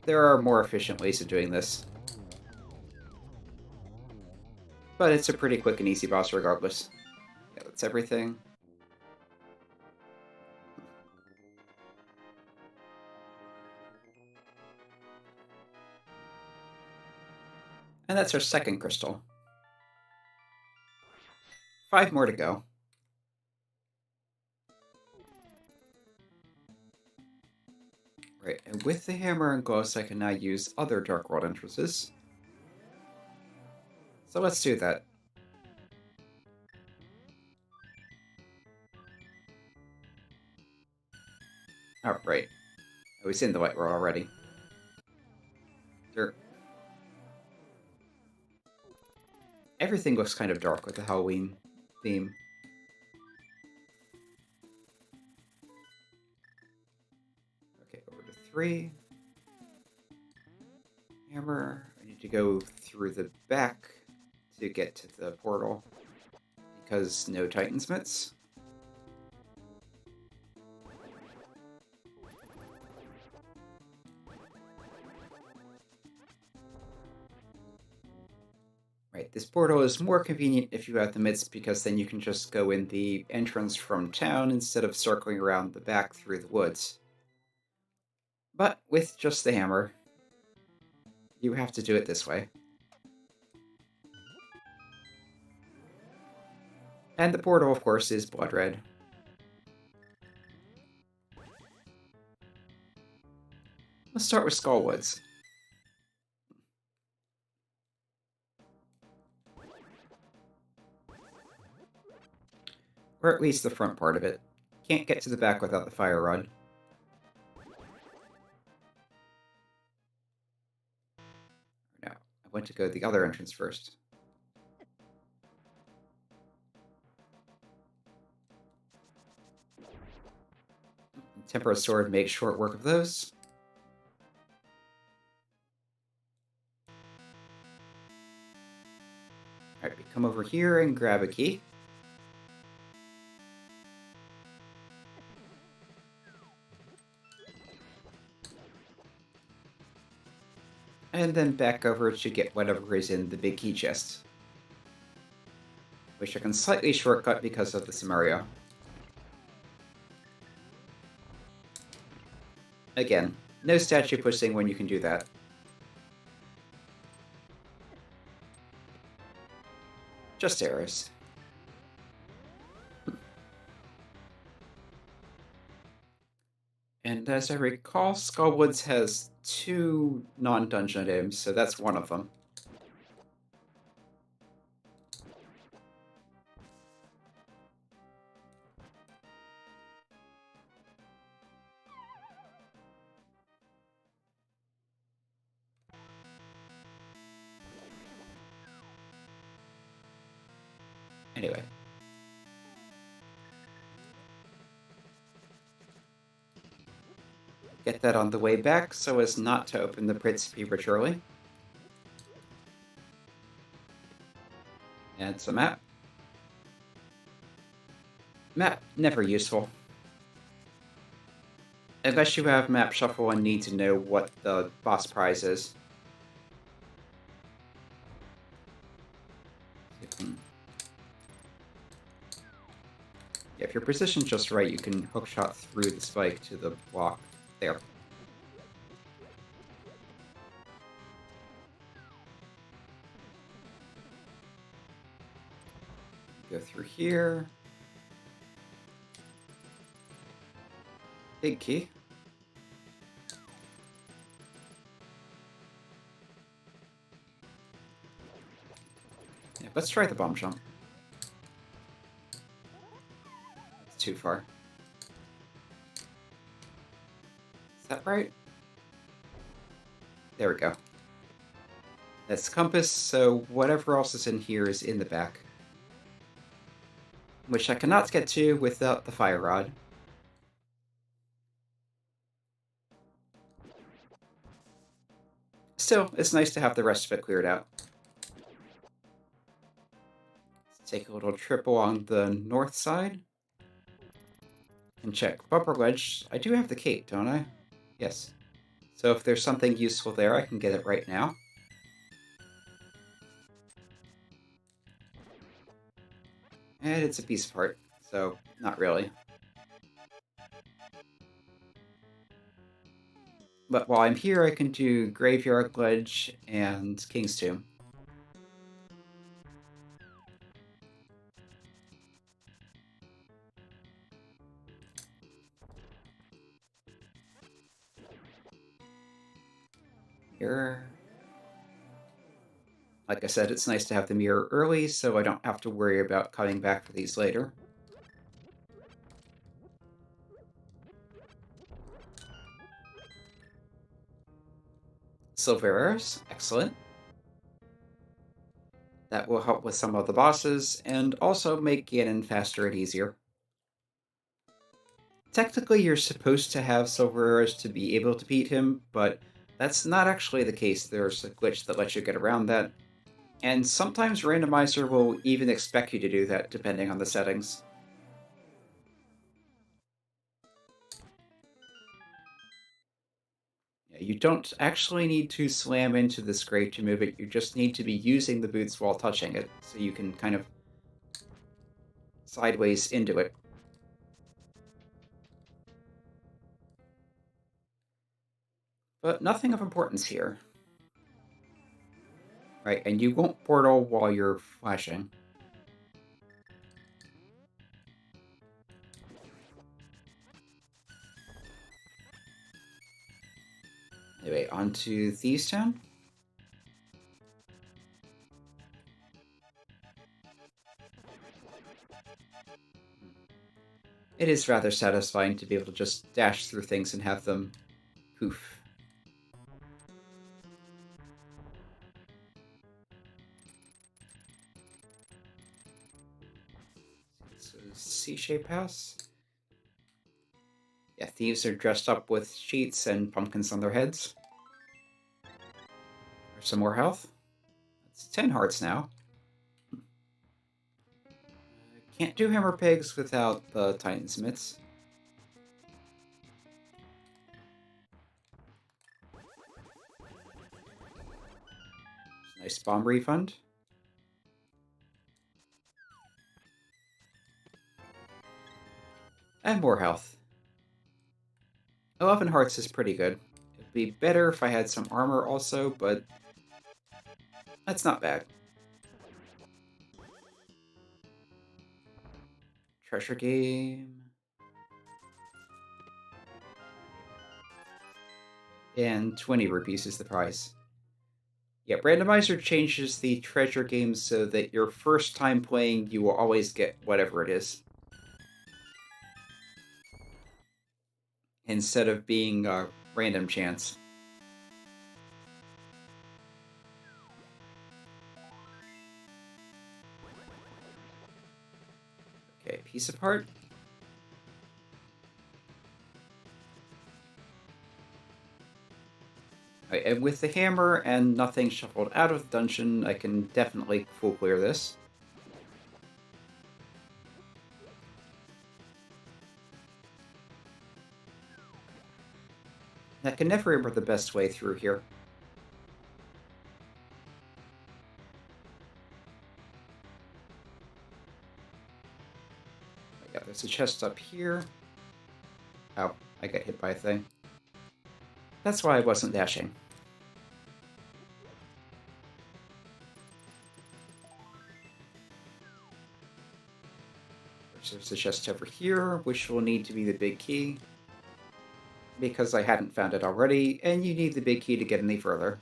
There are more efficient ways of doing this. But it's a pretty quick and easy boss regardless. Yeah, that's everything. And that's our second crystal. 5 more to go. Right, and with the hammer and gloves, I can now use other Dark World entrances. So let's do that. Oh, right. I was in the White World already. There. Everything looks kind of dark with the Halloween theme. Okay, over to 3. Hammer. I need to go through the back to get to the portal because no Titan Smiths. Right, this portal is more convenient if you have the mitts because then you can just go in the entrance from town instead of circling around the back through the woods. But with just the hammer, you have to do it this way. And the portal, of course, is blood red. Let's start with Skullwoods. Or at least the front part of it. Can't get to the back without the fire rod. No, I went to go the other entrance first. Temporal Sword makes short work of those. Alright, we come over here and grab a key. And then back over to get whatever is in the big key chest. Which I can slightly shortcut because of the Samaria. Again, no statue pushing when you can do that. Just arrows. And as I recall, Skullwoods has 2 non-dungeon items, so that's one of them. Anyway. Get that on the way back so as not to open the pits prematurely. And some map. Map, never useful. Unless you have map shuffle and need to know what the boss prize is. Yeah, if you're positioned just right, you can hookshot through the spike to the block. There. Go through here. Big key. Yeah, let's try the bomb jump. It's too far. Is that right? There we go. That's compass, so whatever else is in here is in the back. Which I cannot get to without the fire rod. Still, it's nice to have the rest of it cleared out. Let's take a little trip along the north side. And check Bumper Ledge. I do have the cape, don't I? Yes. So if there's something useful there, I can get it right now. And it's a piece of art, so not really. But while I'm here, I can do Graveyard Ledge and King's Tomb. Like I said, it's nice to have the mirror early, so I don't have to worry about coming back for these later. Silver arrows, excellent. That will help with some of the bosses, and also make Ganon faster and easier. Technically, you're supposed to have silver arrows to be able to beat him, but that's not actually the case. There's a glitch that lets you get around that, and sometimes Randomizer will even expect you to do that, depending on the settings. You don't actually need to slam into this grate to move it, you just need to be using the boots while touching it, so you can kind of sideways into it. But nothing of importance here. Right, and you won't portal while you're flashing. Anyway, on to Thieves Town. It is rather satisfying to be able to just dash through things and have them poof. So, C-shape house. Yeah, thieves are dressed up with sheets and pumpkins on their heads. There's some more health. That's 10 hearts now. Can't do hammer pigs without the Titan's mitts. Nice bomb refund. And more health. 11 hearts is pretty good. It'd be better if I had some armor also, but that's not bad. Treasure game. And 20 rupees is the price. Yeah, Randomizer changes the treasure game so that your first time playing, you will always get whatever it is. Instead of being a random chance. Okay, piece of heart. Right, and with the hammer and nothing shuffled out of the dungeon, I can definitely full clear this. I can never remember the best way through here. Yeah, there's a chest up here. Oh, I got hit by a thing. That's why I wasn't dashing. There's a chest over here, which will need to be the big key, because I hadn't found it already, and you need the big key to get any further.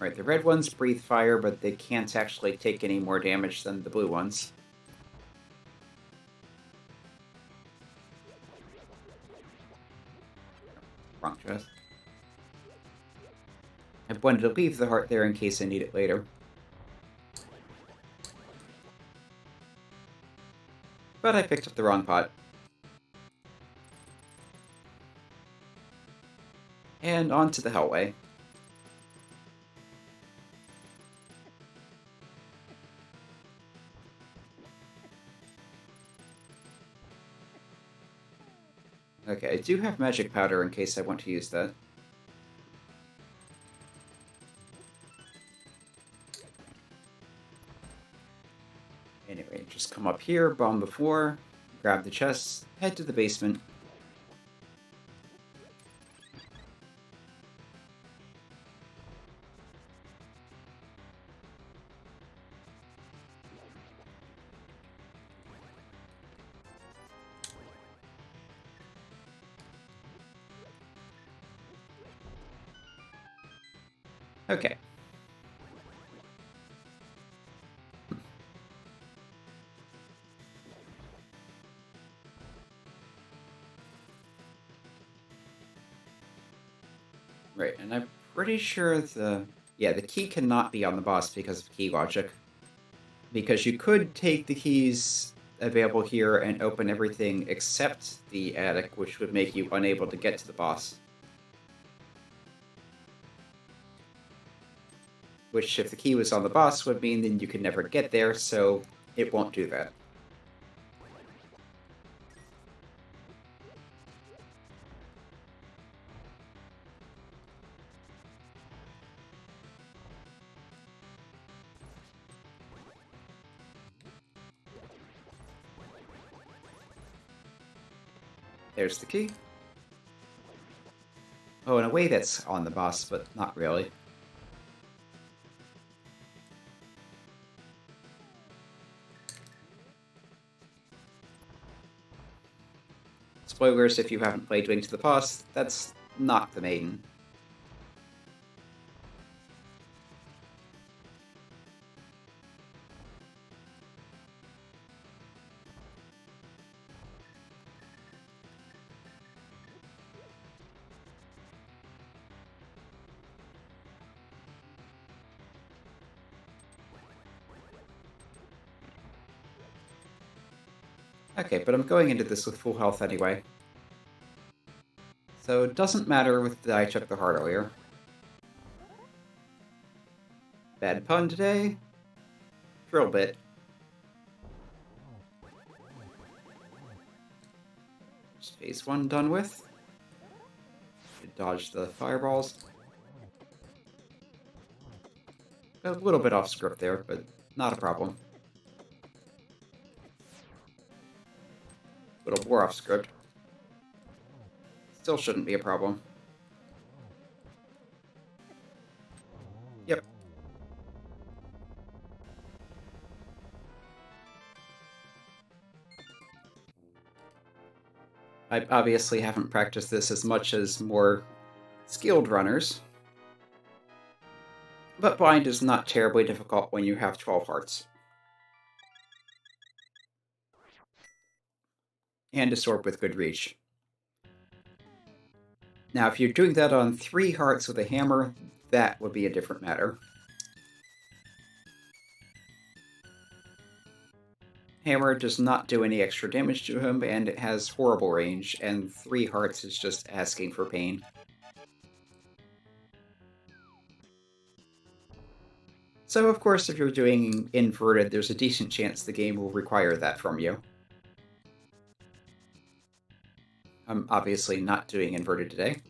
Right, the red ones breathe fire, but they can't actually take any more damage than the blue ones. Wrong chest. I wanted to leave the heart there in case I need it later. But I picked up the wrong pot. And on to the Hellway. Okay, I do have magic powder in case I want to use that. Anyway, just come up here, bomb the floor, grab the chests, head to the basement. Okay. Right, and I'm pretty sure the key cannot be on the boss because of key logic. Because you could take the keys available here and open everything except the attic, which would make you unable to get to the boss. Which, if the key was on the boss, would mean then you could never get there, so it won't do that. There's the key. Oh, in a way that's on the boss, but not really. Spoilers if you haven't played Link to the Past, that's not the maiden. Okay, but I'm going into this with full health anyway. So it doesn't matter that I took the heart earlier. Bad pun today? Drill bit. Phase 1 done with. Dodge the fireballs. A little bit off script there, but not a problem. A little more off script. Still shouldn't be a problem. Yep. I obviously haven't practiced this as much as more skilled runners, but blind is not terribly difficult when you have 12 hearts. And a sword with good reach. Now, if you're doing that on 3 hearts with a hammer, that would be a different matter. Hammer does not do any extra damage to him, and it has horrible range, and 3 hearts is just asking for pain. So, of course, if you're doing inverted, there's a decent chance the game will require that from you. I'm obviously not doing inverted today.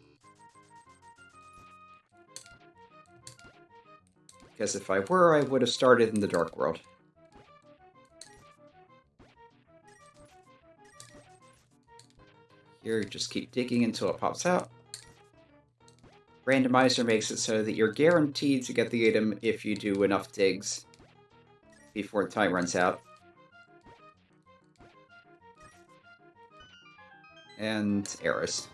Because if I were, I would have started in the Dark World. Here, just keep digging until it pops out. Randomizer makes it so that you're guaranteed to get the item if you do enough digs before the time runs out. And arrows.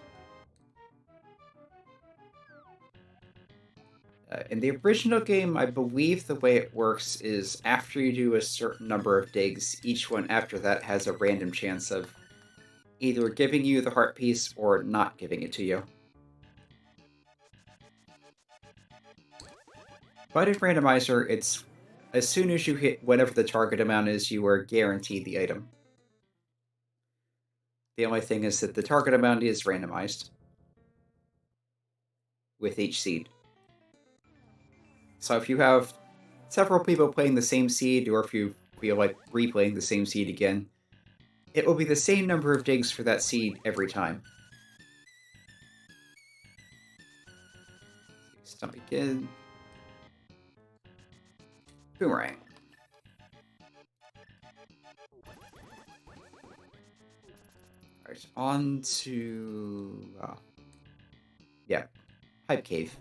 In the original game, I believe the way it works is after you do a certain number of digs, each one after that has a random chance of either giving you the heart piece or not giving it to you. But in Randomizer, it's as soon as you hit whatever the target amount is, you are guaranteed the item. The only thing is that the target amount is randomized with each seed. So if you have several people playing the same seed, or if you feel like replaying the same seed again, it will be the same number of digs for that seed every time. Stomp again. Boomerang. Alright, on to... yeah, Pipe Cave.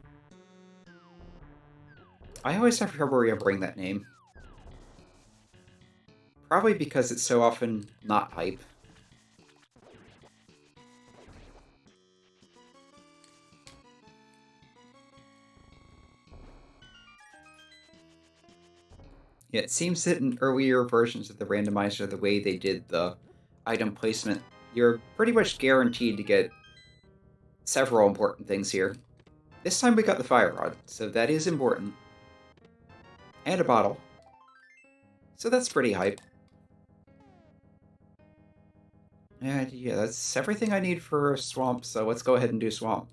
I always have trouble remembering that name. Probably because it's so often not pipe. Yeah, it seems that in earlier versions of the randomizer, the way they did the item placement, you're pretty much guaranteed to get several important things here. This time we got the fire rod, so that is important. And a bottle. So that's pretty hype. And yeah, that's everything I need for Swamp, so let's go ahead and do Swamp.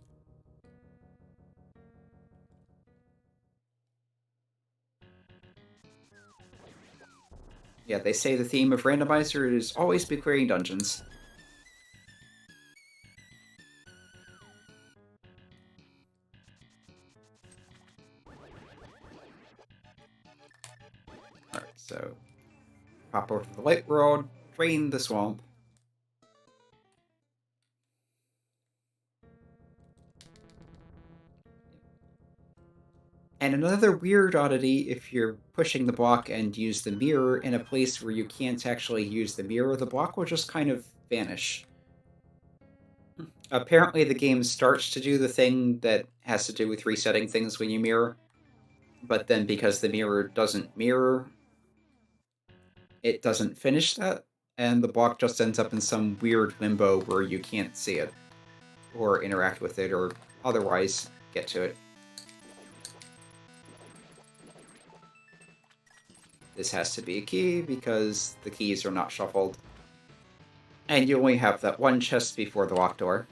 Yeah, they say the theme of randomizer is always be clearing dungeons. Alright, so pop over to the light world, drain the swamp. And another weird oddity, if you're pushing the block and use the mirror in a place where you can't actually use the mirror, the block will just kind of vanish. Apparently the game starts to do the thing that has to do with resetting things when you mirror, but then because the mirror doesn't mirror, it doesn't finish that, and the block just ends up in some weird limbo where you can't see it, or interact with it, or otherwise get to it. This has to be a key, because the keys are not shuffled. And you only have that one chest before the locked door.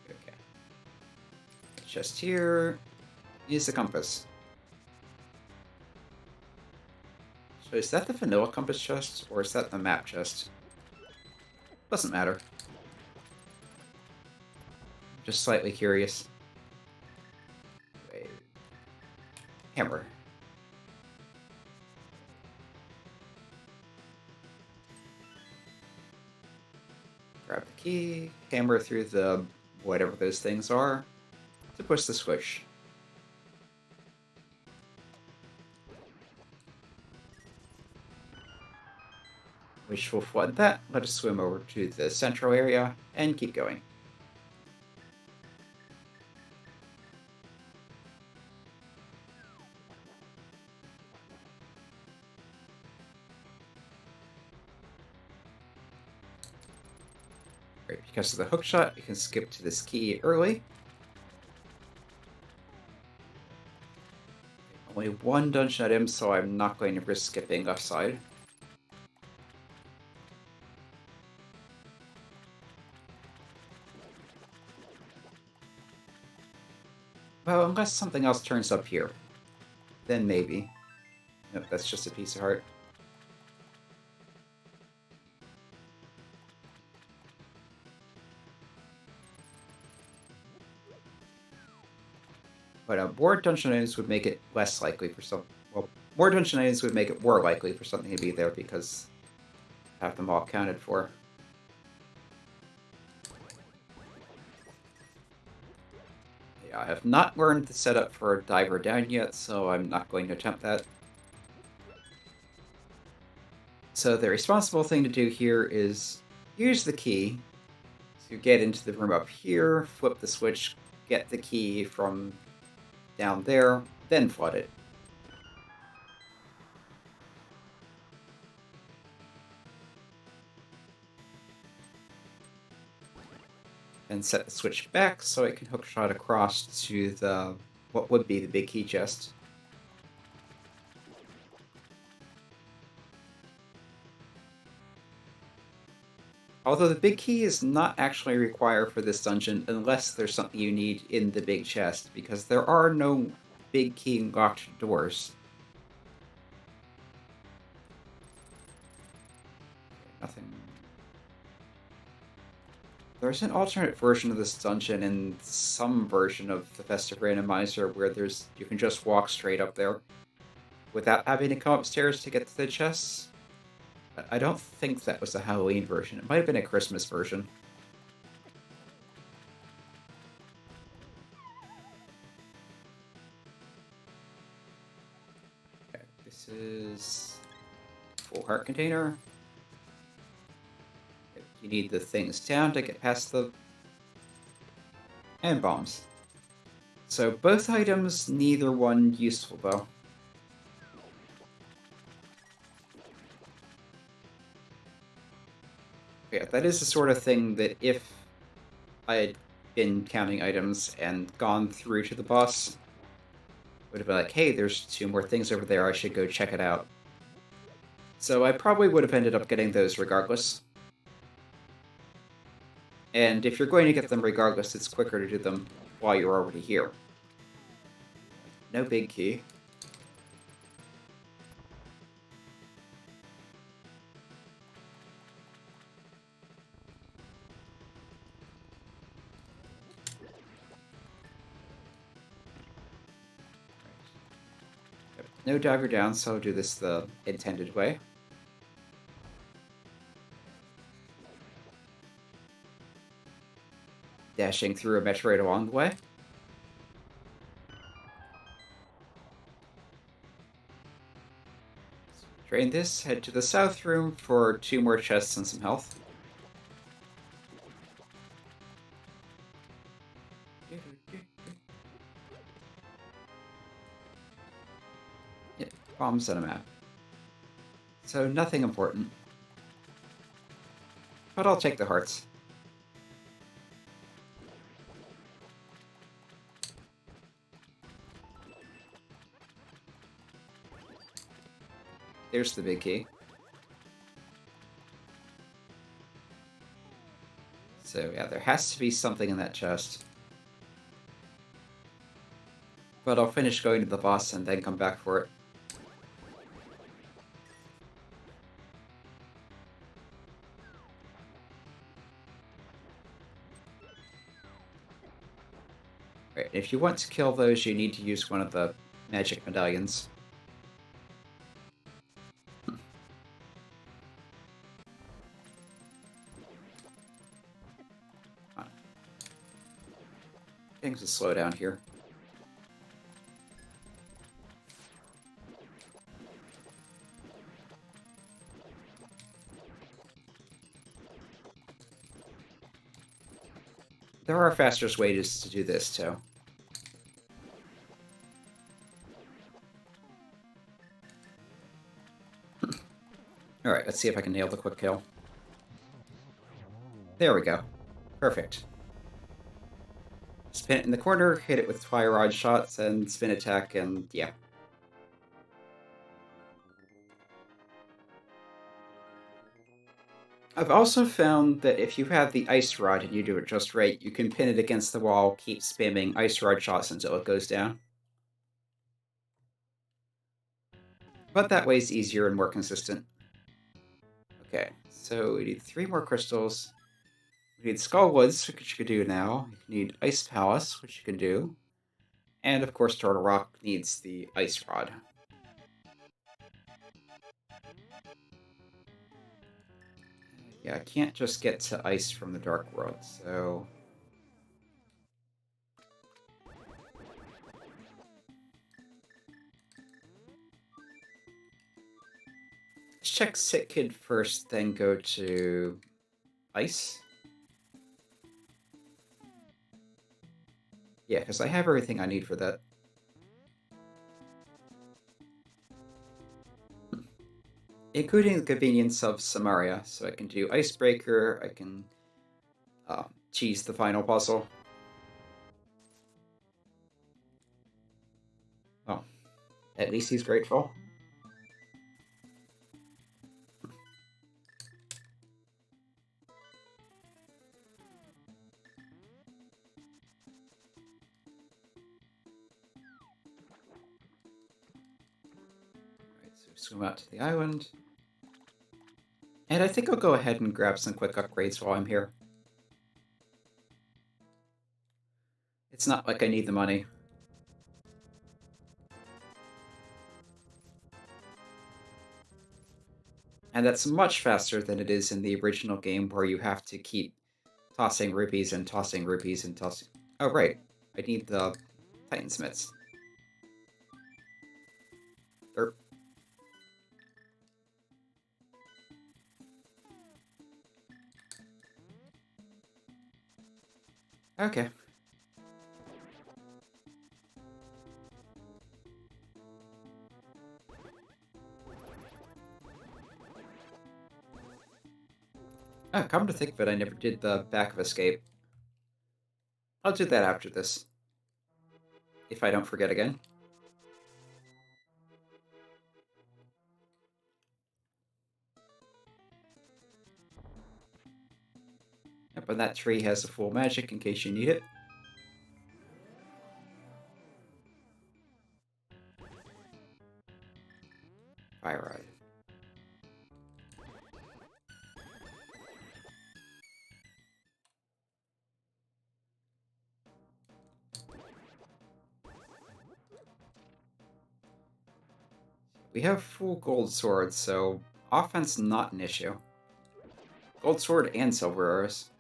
Okay. Chest here is the compass. So is that the vanilla compass chest, or is that the map chest? Doesn't matter. Just slightly curious. Wait. Hammer. Grab the key, hammer through the whatever those things are to push the switch. Which will flood that. Let us swim over to the central area and keep going. Right, because of the hook shot, you can skip to this key early. Only one dungeon item, so I'm not going to risk skipping left side. Well, unless something else turns up here. Then maybe. Nope, that's just a piece of heart. But more dungeon items would make it less likely for some... Well, more dungeon items would make it more likely for something to be there because I have them all accounted for. Yeah, I have not learned the setup for a diver down yet, so I'm not going to attempt that. So the responsible thing to do here is use the key to get into the room up here, flip the switch, get the key from down there, then flood it. And set the switch back so it can hookshot across to the what would be the big key chest. Although the big key is not actually required for this dungeon unless there's something you need in the big chest, because there are no big key locked doors. Nothing. There's an alternate version of this dungeon in some version of the Festive randomizer where you can just walk straight up there without having to come upstairs to get to the chests. But I don't think that was the Halloween version. It might have been a Christmas version. Okay, this is full heart container. You need the things down to get past the And bombs. So both items, neither one useful though. Yeah, that is the sort of thing that if I had been counting items and gone through to the boss, would have been like, hey, there's 2 more things over there, I should go check it out. So I probably would have ended up getting those regardless. And if you're going to get them regardless, it's quicker to do them while you're already here. No big key. No dagger down, so I'll do this the intended way. Dashing through a meteorite along the way. Drain this, head to the south room for 2 more chests and some health. Yeah, bombs on a map. So nothing important. But I'll take the hearts. There's the big key. So yeah, there has to be something in that chest. But I'll finish going to the boss and then come back for it. Right, if you want to kill those, you need to use one of the magic medallions. Things will slow down here. There are faster ways to do this, too. Alright, let's see if I can nail the quick kill. There we go. Perfect. Spin it in the corner, hit it with fire rod shots, and spin attack, and yeah. I've also found that if you have the ice rod and you do it just right, you can pin it against the wall, keep spamming ice rod shots until it goes down. But that way it's easier and more consistent. Okay, so we need 3 more crystals. We need Skull Woods, which you can do now. You need Ice Palace, which you can do. And of course, Turtle Rock needs the Ice Rod. Yeah, I can't just get to ice from the Dark World, so... let's check Sick Kid first, then go to ice. Yeah, because I have everything I need for that. Including the convenience of Samaria, so I can do Icebreaker, I can cheese the final puzzle. Oh, at least he's grateful. Alright, so swim out to the island. And I think I'll go ahead and grab some quick upgrades while I'm here. It's not like I need the money. And that's much faster than it is in the original game where you have to keep tossing rupees and tossing rupees and tossing... oh, right. I need the Titan Smiths. Derp. Okay. Oh, come to think of it, I never did the back of escape. I'll do that after this. If I don't forget again. Yep, and that tree has a full magic in case you need it. Fire Rod. We have full gold swords, so offense not an issue. Gold sword and silver arrows.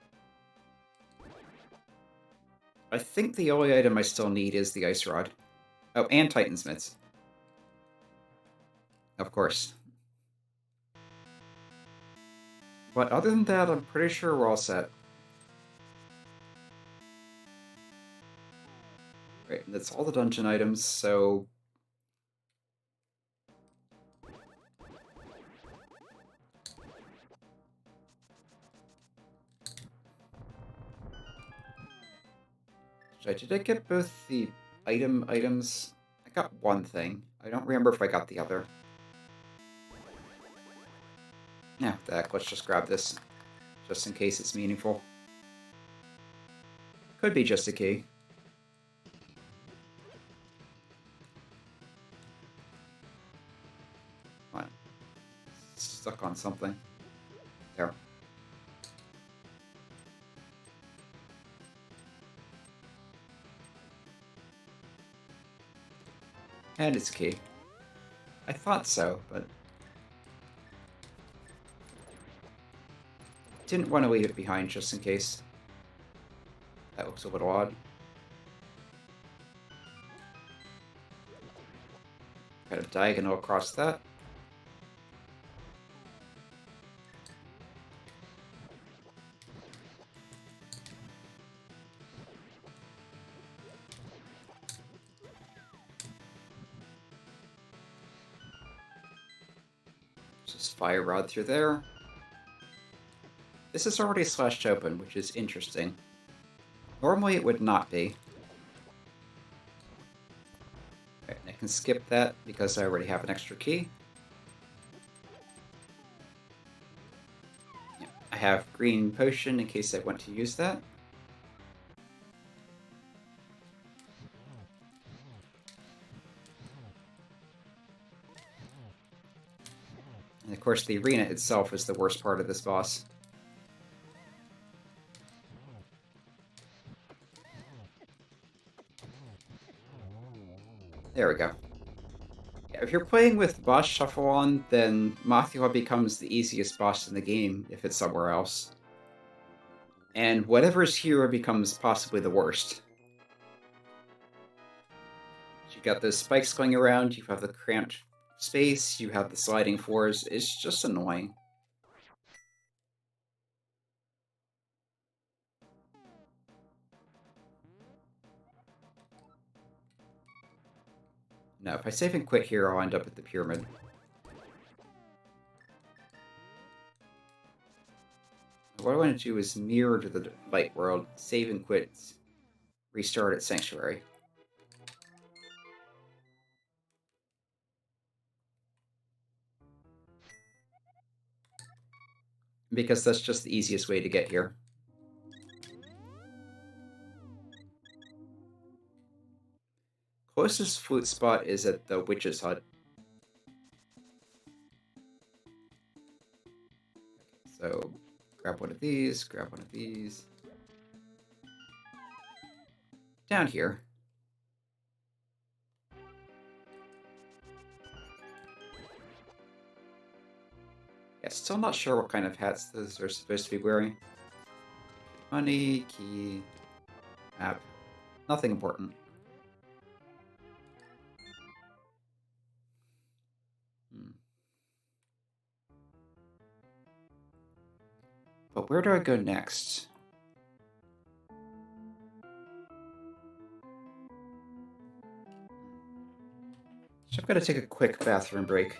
I think the only item I still need is the ice rod. Oh, and Titan's mitts. Of course. But other than that, I'm pretty sure we're all set. Right, that's all the dungeon items, so... Did I get both the items? I got one thing. I don't remember if I got the other. Yeah, let's just grab this. Just in case it's meaningful. Could be just a key. Come on. Stuck on something. There. And it's a key. I thought so, but... didn't want to leave it behind just in case. That looks a little odd. Got a diagonal across that. Just fire rod through there. This is already slashed open, which is interesting. Normally it would not be. Right, I can skip that because I already have an extra key. Yeah, I have green potion in case I want to use that. And of course the arena itself is the worst part of this boss. There we go. Yeah, if you're playing with boss shuffle on, then Mothula becomes the easiest boss in the game if it's somewhere else. And whatever's here becomes possibly the worst. You got those spikes going around, you have the cramped space, you have the sliding floors, it's just annoying. No, if I save and quit here, I'll end up at the pyramid. What I want to do is mirror to the light world, save and quit, restart at Sanctuary. Because that's just the easiest way to get here. Closest flute spot is at the witch's hut. So, grab one of these, grab one of these. Down here. Yeah, still not sure what kind of hats those are supposed to be wearing. Money, key, map. Nothing important. But where do I go next? So I've got to take a quick bathroom break.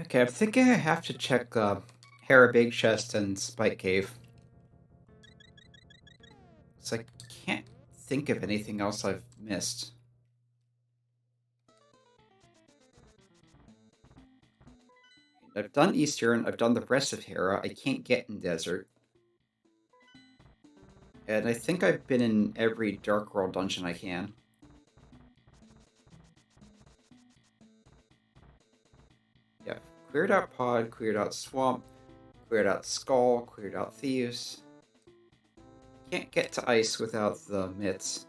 Okay, I'm thinking I have to check Hera Big Chest and Spike Cave. So I can't think of anything else I've missed. I've done Eastern, I've done the rest of Hera, I can't get in Desert. And I think I've been in every Dark World dungeon I can. Yeah, cleared out Pod, cleared out Swamp, cleared out Skull, cleared out Thieves. Can't get to Ice without the mitts.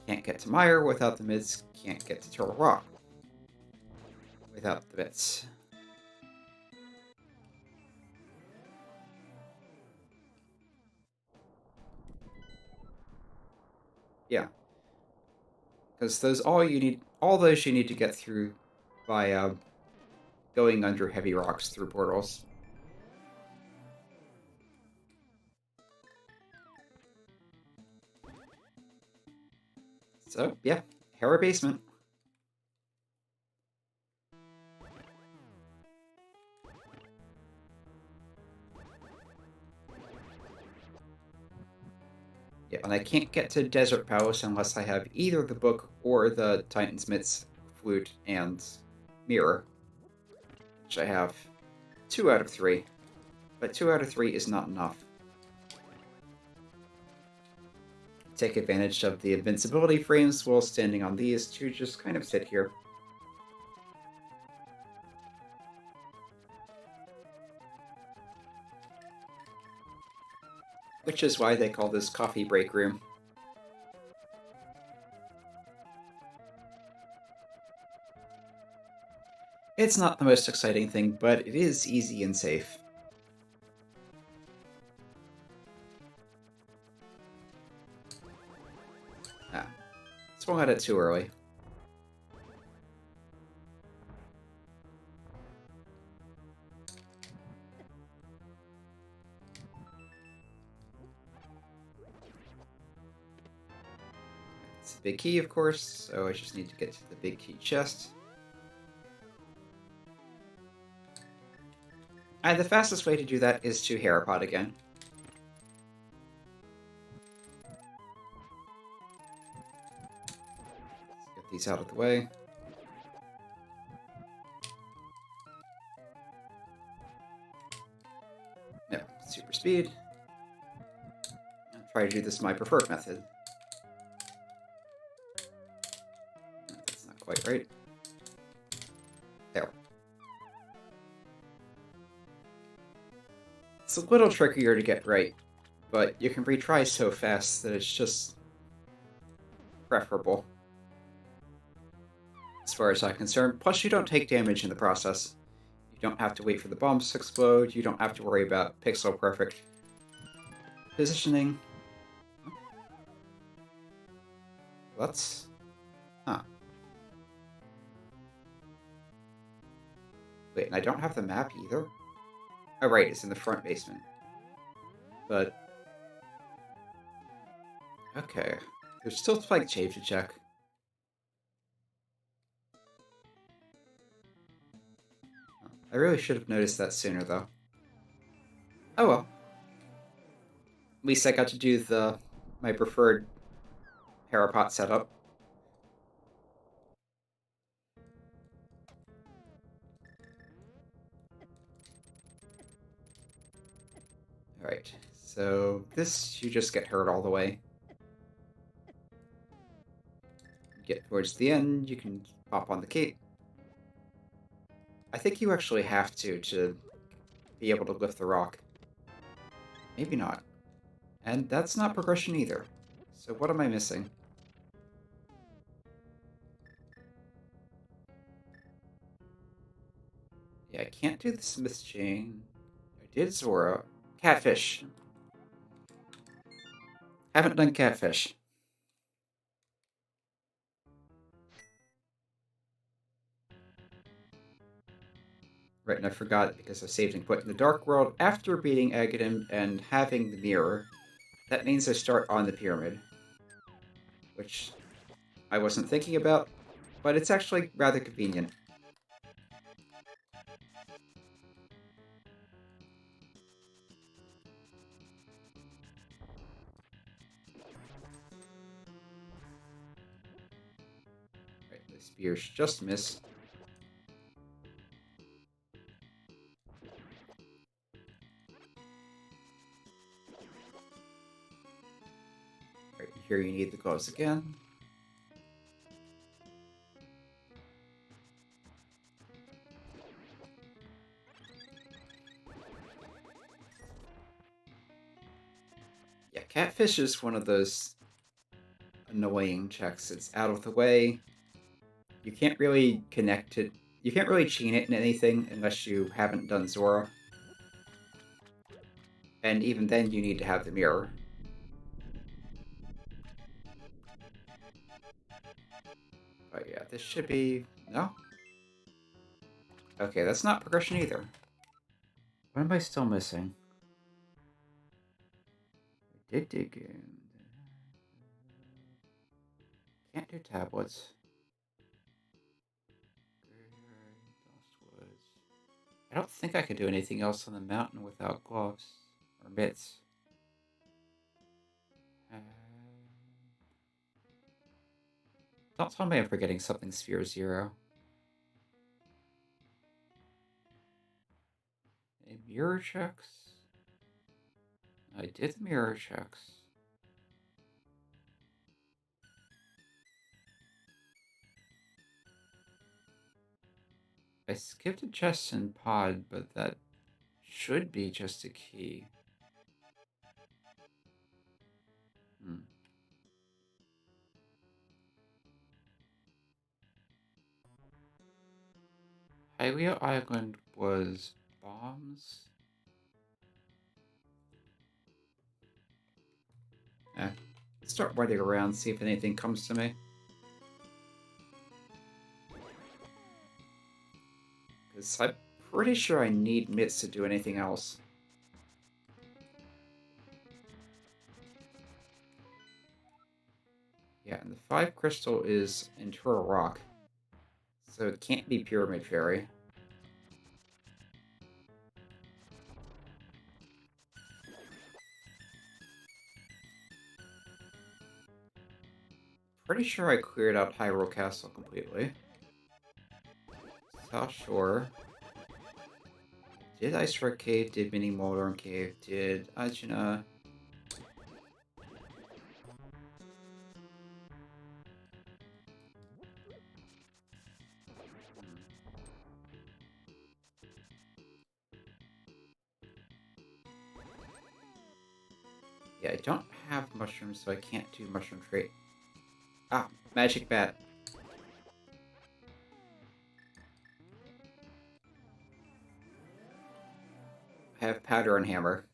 Can't get to Mire without the mitts. Can't get to Turtle Rock without the mitts. Yeah. Because all those you need to get through by going under heavy rocks through portals. So, yeah, Hera Basement. Yeah, and I can't get to Desert Palace unless I have either the book or the Titan's Mitts, Flute, and Mirror. Which I have 2 out of 3. But 2 out of 3 is not enough. Take advantage of the invincibility frames while standing on these to just kind of sit here. Which is why they call this coffee break room. It's not the most exciting thing, but it is easy and safe. Ah, swung at it too early. It's a big key, of course, so I just need to get to the big key chest. And the fastest way to do that is to Herapod again. Let's get these out of the way. No, super speed. I'll try to do this my preferred method. That's not quite right. There. It's a little trickier to get right, but you can retry so fast that it's just preferable, as far as I'm concerned. Plus, you don't take damage in the process. You don't have to wait for the bombs to explode. You don't have to worry about pixel perfect positioning. Let's... Huh. Wait, and I don't have the map either? Oh, right, it's in the front basement. But... Okay. There's still Spike Cave to check. I really should have noticed that sooner, though. Oh well. At least I got to do my preferred Parapot setup. Alright, so this, you just get hurt all the way. Get towards the end, you can hop on the cape. I think you actually have to be able to lift the rock. Maybe not. And that's not progression either. So what am I missing? Yeah, I can't do the Smith chain. I did Zora. Catfish. Haven't done Catfish. Right, and I forgot because I saved and put in the Dark World after beating Aghanim and having the mirror. That means I start on the pyramid. Which I wasn't thinking about, but it's actually rather convenient. The spears just miss. Right here you need the gloves again. Yeah, catfish is one of those annoying checks. It's out of the way. You can't really connect it. You can't really chain it in anything unless you haven't done Zora. And even then, you need to have the mirror. But yeah, this should be... No? Okay, that's not progression either. What am I still missing? I did dig in. Can't do tablets. I don't think I could do anything else on the mountain without gloves or mitts. Don't tell me I'm forgetting something Sphere Zero. Mirror checks? I did the mirror checks. I skipped a chest and pod, but that should be just a key. Hylia Island was bombs? Start waiting around, see if anything comes to me. Because I'm pretty sure I need mitts to do anything else. Yeah, and the 5 crystal is internal rock. So it can't be Pyramid Fairy. Pretty sure I cleared out Hyrule Castle completely. South Shore. Did Ice Rock Cave, did Mini Moldorm Cave, did Ajna. Yeah, I don't have mushrooms, so I can't do mushroom trait. Ah, magic bat. I have powder and hammer.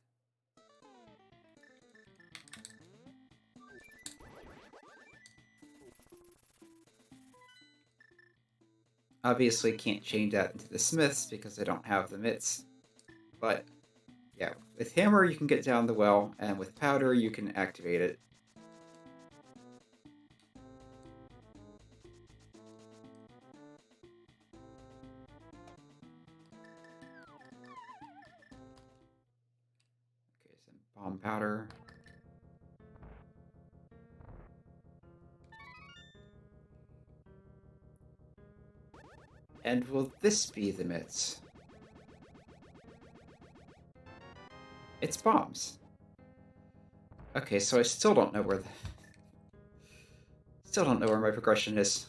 Obviously can't change that into the smiths because I don't have the mitts. But yeah, with hammer you can get down the well, and with powder you can activate it. Okay, some bomb powder. And will this be the mitts? It's bombs. Okay, so I still don't know where the... Still don't know where my progression is.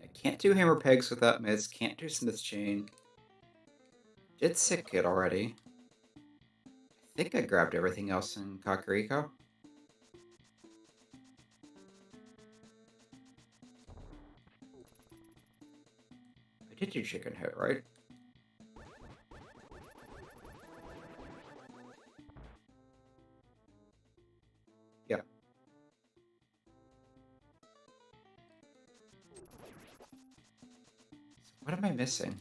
I can't do hammer pegs without mitts, can't do smith chain. Did sick kit already. I think I grabbed everything else in Kakariko. I did do chicken head, right? Yeah. What am I missing?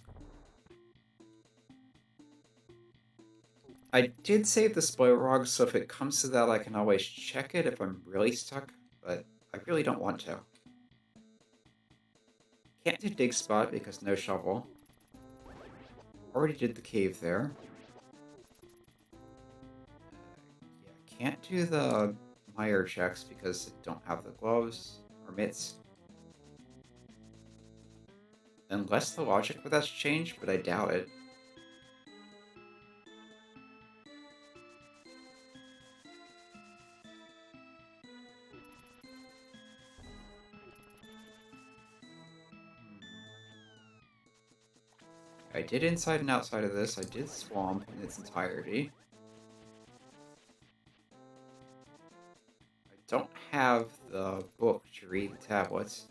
I did save the spoil log, so if it comes to that, I can always check it if I'm really stuck, but I really don't want to. Can't do dig spot because no shovel. Already did the cave there. Yeah, can't do the mire checks because I don't have the gloves or mitts. Unless the logic for that's changed, but I doubt it. I did inside and outside of this. I did swamp in its entirety. I don't have the book to read the tablets.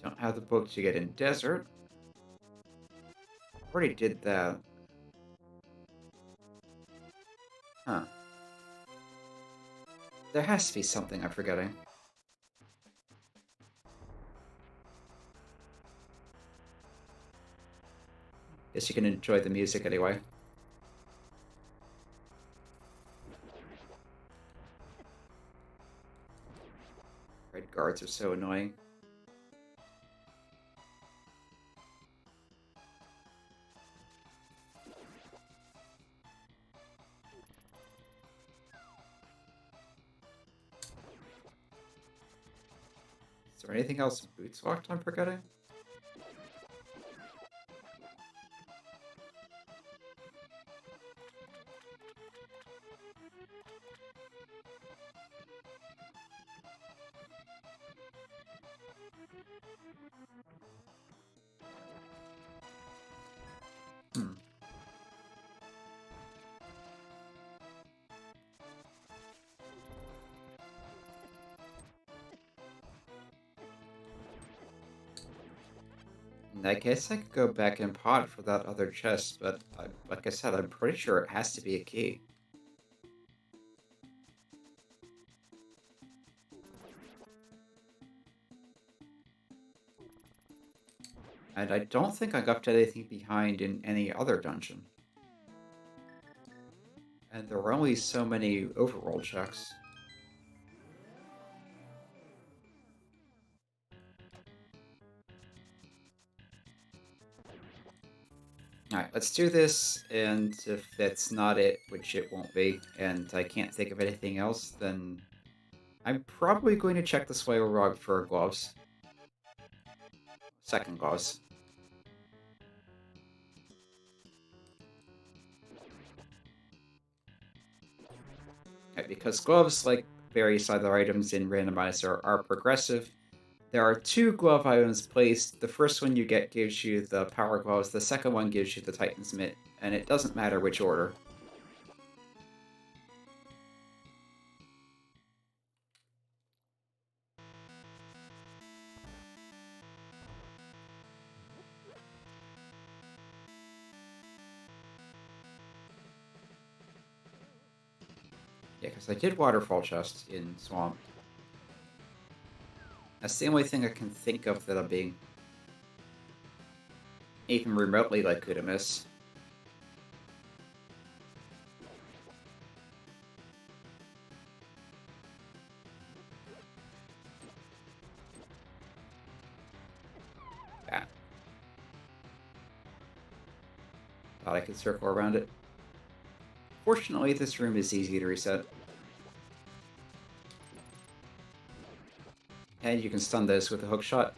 Don't have the book to get in desert. Already did that. Huh. There has to be something I'm forgetting. Guess you can enjoy the music anyway. Red guards are so annoying. Is there anything else in BizHawk I'm forgetting? I guess I could go back and pot for that other chest, but like I said, I'm pretty sure it has to be a key. And I don't think I left anything behind in any other dungeon. And there were only so many overworld checks. Alright, let's do this, and if that's not it, which it won't be, and I can't think of anything else, then I'm probably going to check the Slayer Rog for gloves. Second gloves. Right, because gloves, like various other items in Randomizer, are progressive. There are 2 glove items placed. The first one you get gives you the power gloves, the second one gives you the Titan's Mitt, and it doesn't matter which order. Yeah, because I did Waterfall Chest in Swamp. That's the only thing I can think of that I'm being even remotely likely to miss. Yeah. Thought I could circle around it. Fortunately, this room is easy to reset. And you can stun this with a hook shot.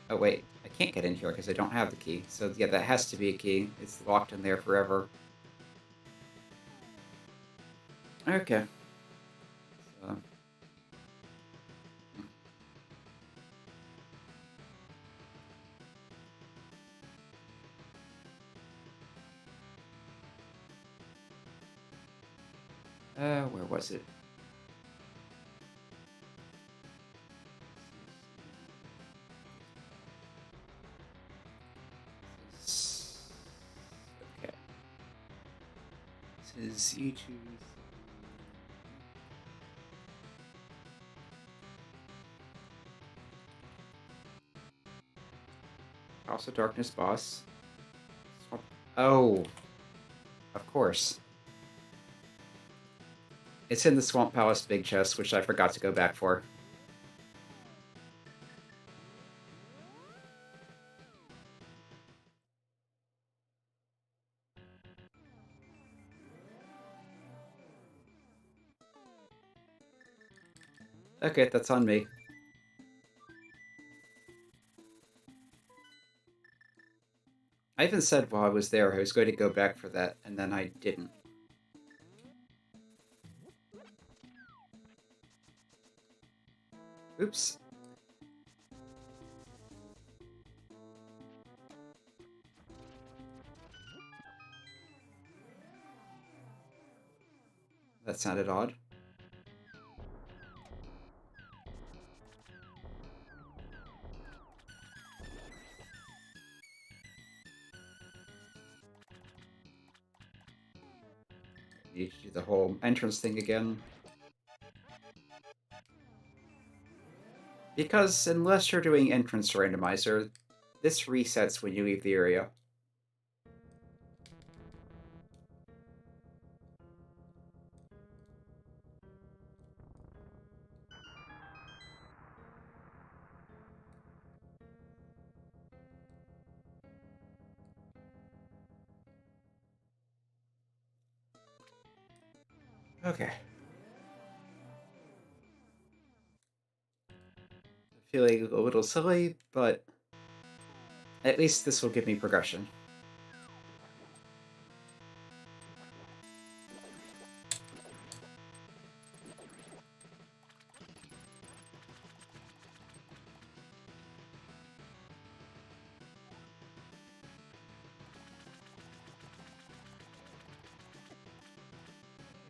Oh wait, I can't get in here because I don't have the key. So yeah, that has to be a key. It's locked in there forever. Okay. So, where was it? Okay. This is E2. House of Darkness boss. Oh, of course. It's in the Swamp Palace big chest, which I forgot to go back for. Okay, that's on me. I even said while I was there I was going to go back for that, and then I didn't. Oops. That sounded odd. Need to do the whole entrance thing again. Because unless you're doing entrance randomizer, this resets when you leave the area. Okay. Feeling a little silly, but at least this will give me progression.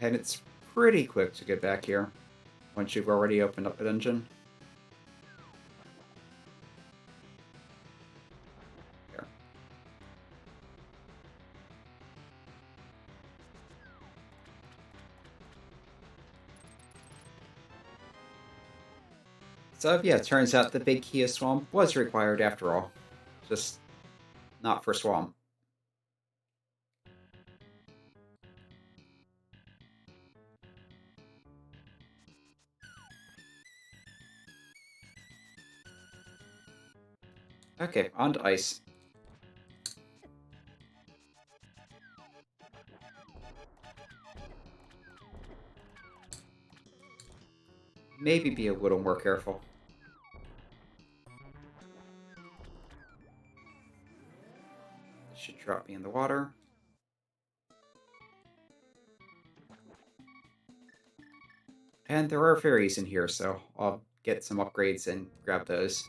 And it's pretty quick to get back here once you've already opened up a dungeon. Here. So yeah, it turns out the big Kia Swamp was required after all. Just not for Swamp. Okay, on to ice. Maybe be a little more careful. This should drop me in the water. And there are fairies in here, so I'll get some upgrades and grab those.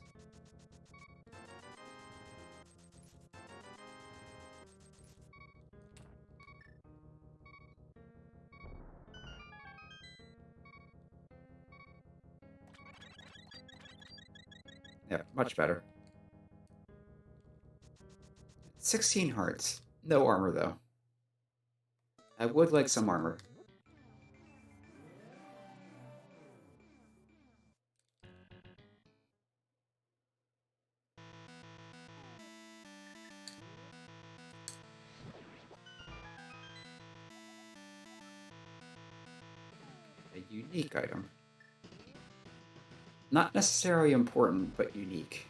Yeah, much better. 16 hearts. No armor, though. I would like some armor. A unique item. Not necessarily important, but unique.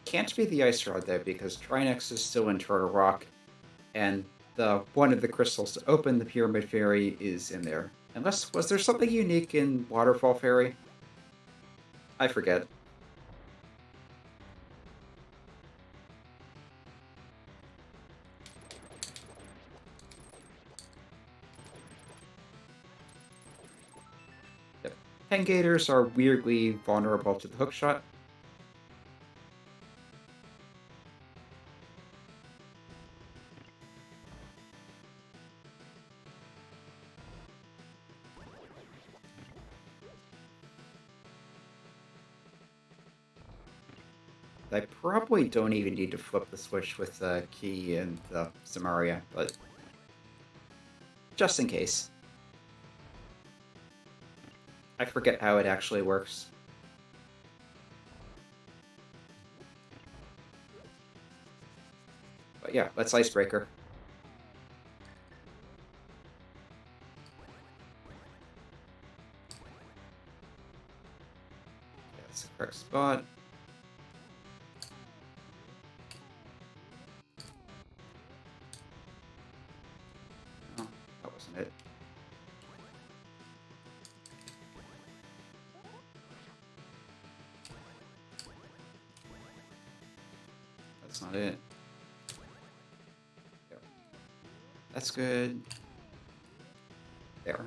Can't be the ice rod, though, because Trinex is still in Turtle Rock, and one of the crystals to open the Pyramid Fairy is in there. Unless, was there something unique in Waterfall Fairy? I forget. Yep. Pengators are weirdly vulnerable to the hookshot. I probably don't even need to flip the switch with the key and the Samaria, but just in case. I forget how it actually works. But yeah, let's Icebreaker. That's the correct spot. Oh, that wasn't it. That's not it. There. That's good. There.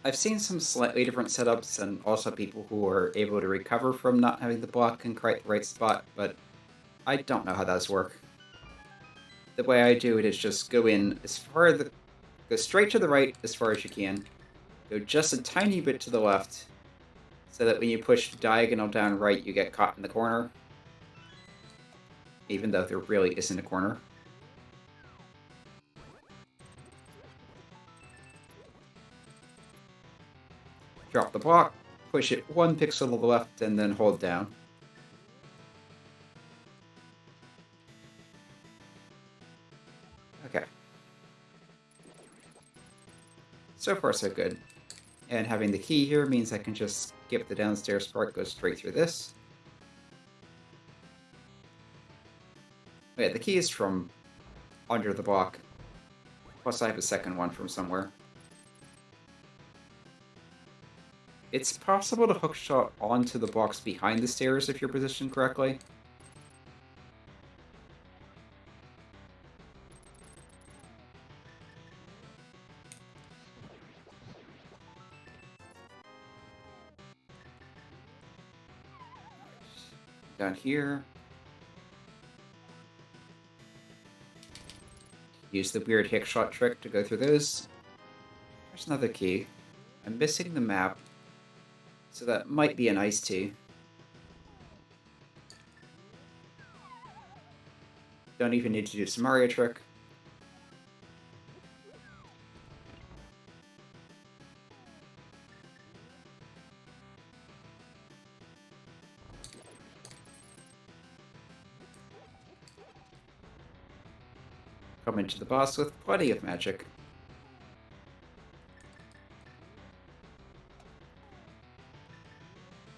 I've seen some slightly different setups and also people who are able to recover from not having the block in quite the right spot, but I don't know how those work. The way I do it is just go in as far as go straight to the right as far as you can, go just a tiny bit to the left, so that when you push diagonal down right, you get caught in the corner, even though there really isn't a corner. Drop the block, push it 1 pixel to the left, and then hold down. Okay. So far, so good. And having the key here means I can just skip the downstairs part, go straight through this. Yeah, the key is from under the block. Plus I have a second one from somewhere. It's possible to hookshot onto the blocks behind the stairs if you're positioned correctly. Down here. Use the weird hookshot trick to go through those. There's another key. I'm missing the map, so that might be an iced tea. Don't even need to do some Mario trick. Come into the boss with plenty of magic.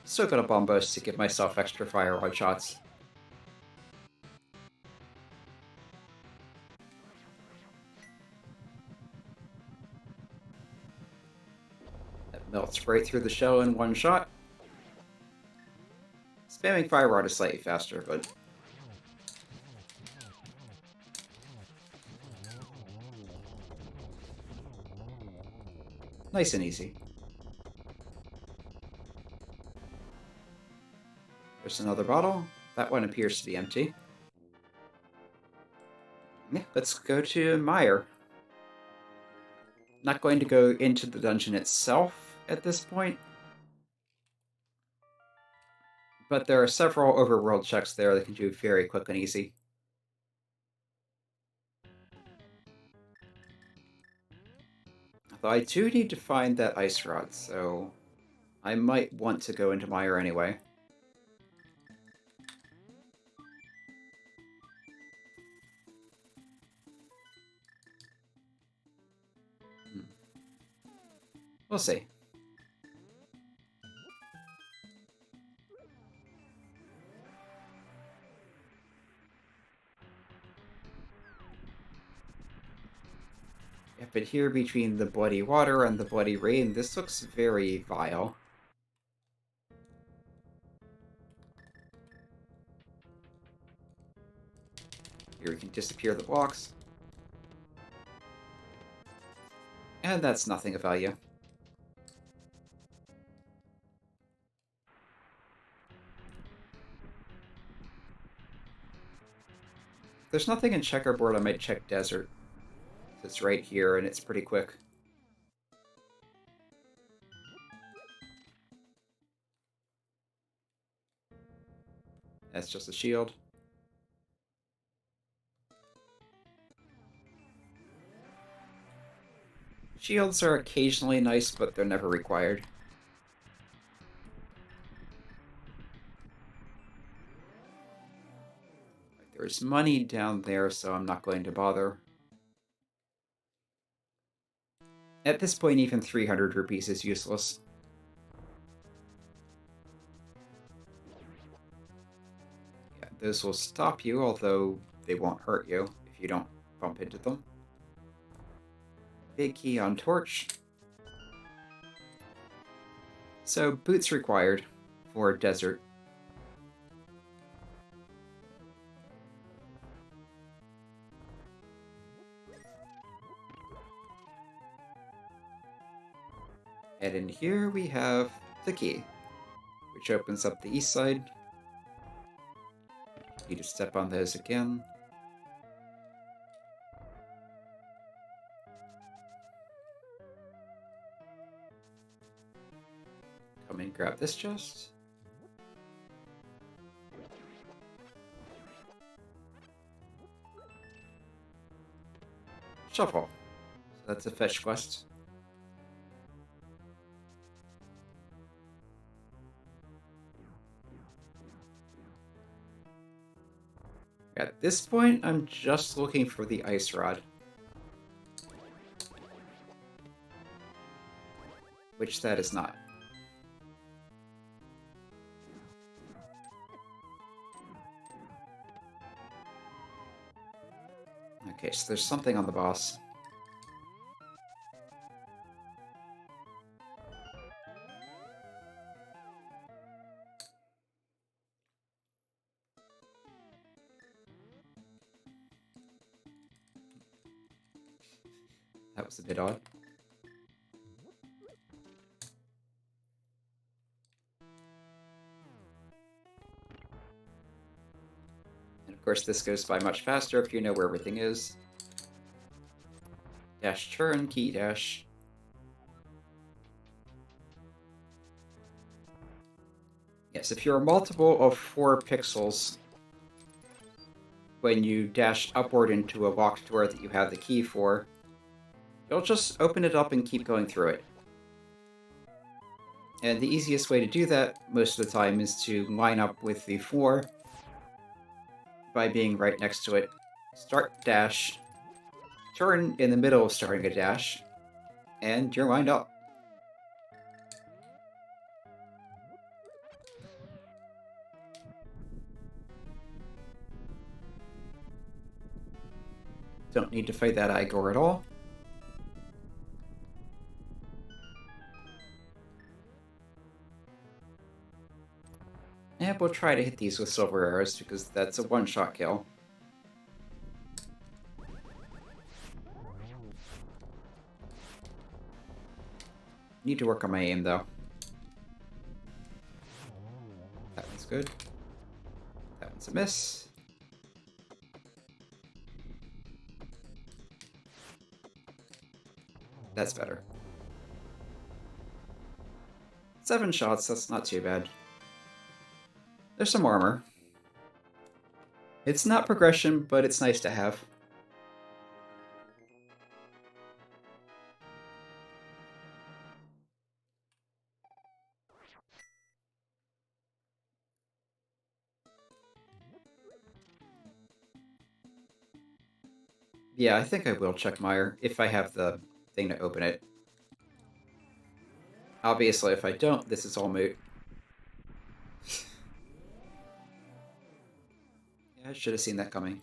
Still got a bomb burst to give myself extra fire rod shots. That melts right through the shell in one shot. Spamming fire rod is slightly faster, but nice and easy. There's another bottle. That one appears to be empty. Yeah, let's go to Meyer. Not going to go into the dungeon itself at this point, but there are several overworld checks there that can do very quick and easy. Although I do need to find that ice rod, so I might want to go into Meyer anyway. We'll see. Yeah, but here between the bloody water and the bloody rain, this looks very vile. Here we can disappear the blocks. And that's nothing of value. If there's nothing in checkerboard, I might check desert. It's right here and it's pretty quick. That's just a shield. Shields are occasionally nice, but they're never required. There's money down there, so I'm not going to bother. At this point, even 300 rupees is useless. Yeah, those will stop you, although they won't hurt you if you don't bump into them. Big key on torch. So, boots required for desert. And here we have the key, which opens up the east side. Need to step on those again. Come and grab this chest. Shuffle. So that's a fetch quest. At this point, I'm just looking for the ice rod. Which that is not. Okay, so there's something on the boss. That was a bit odd. And of course this goes by much faster if you know where everything is. Dash turn, key dash. Yes, if you're a multiple of 4 pixels, when you dash upward into a locked door that you have the key for, you'll just open it up and keep going through it. And the easiest way to do that most of the time is to line up with the 4 by being right next to it. Start dash, turn in the middle of starting a dash, and you're lined up. Don't need to fight that Igor at all. And we'll try to hit these with silver arrows because that's a one-shot kill. Need to work on my aim though. That one's good. That one's a miss. That's better. 7 shots, that's not too bad. There's some armor. It's not progression, but it's nice to have. Yeah, I think I will check Meyer if I have the thing to open it. Obviously, if I don't, this is all moot. Yeah, I should have seen that coming.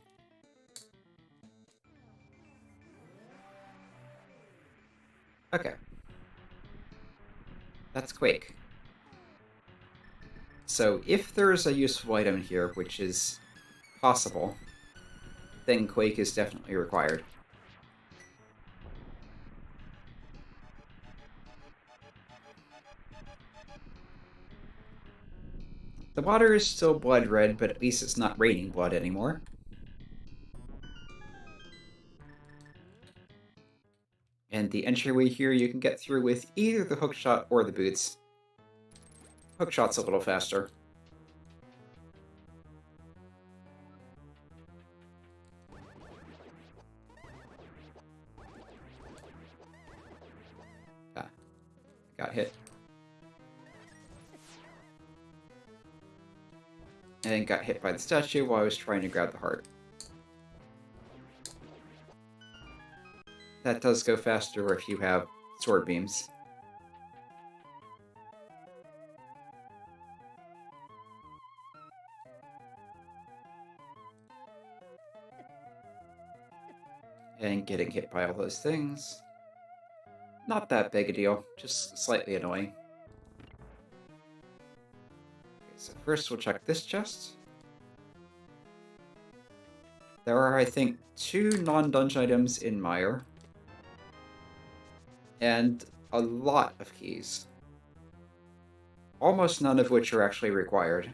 Okay. That's Quake. So if there's a useful item here, which is possible, then Quake is definitely required. The water is still blood red, but at least it's not raining blood anymore. And the entryway here you can get through with either the hookshot or the boots. Hookshot's a little faster. Ah, got hit. And got hit by the statue while I was trying to grab the heart. That does go faster if you have sword beams. And getting hit by all those things. Not that big a deal, just slightly annoying. Okay, so first we'll check this chest. There are, I think, 2 non-dungeon items in Meyer. And a lot of keys. almost none of which are actually required.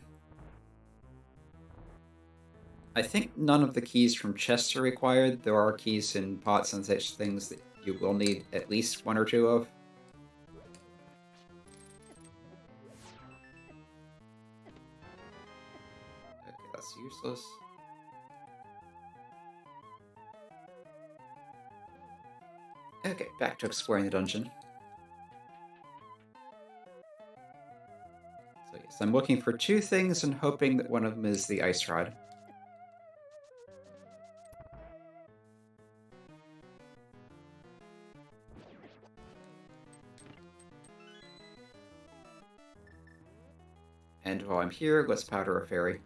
I think none of the keys from chests are required. There are keys in pots and such things that you will need at least one or two of. Okay, that's useless. Okay, back to exploring the dungeon. So yes, I'm looking for two things and hoping that one of them is the ice rod. And while I'm here, let's powder a fairy.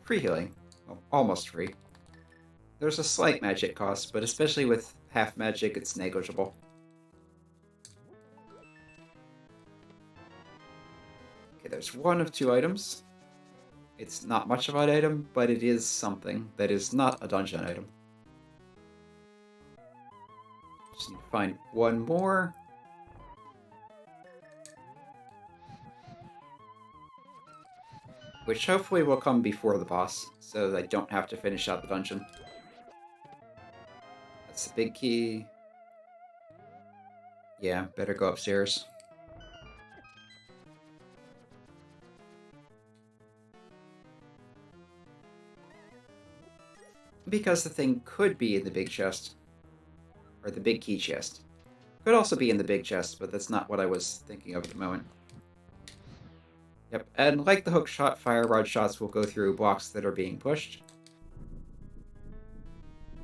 Free healing. Well, almost free. There's a slight magic cost, but especially with half magic, it's negligible. Okay, there's one of two items. It's not much of an item, but it is something that is not a dungeon item. Just need to find one more. Which hopefully will come before the boss, so that I don't have to finish out the dungeon. That's the big key. Yeah, better go upstairs. Because the thing could be in the big chest. Or the big key chest. Could also be in the big chest, but that's not what I was thinking of at the moment. Yep, and like the hook shot, fire rod shots will go through blocks that are being pushed.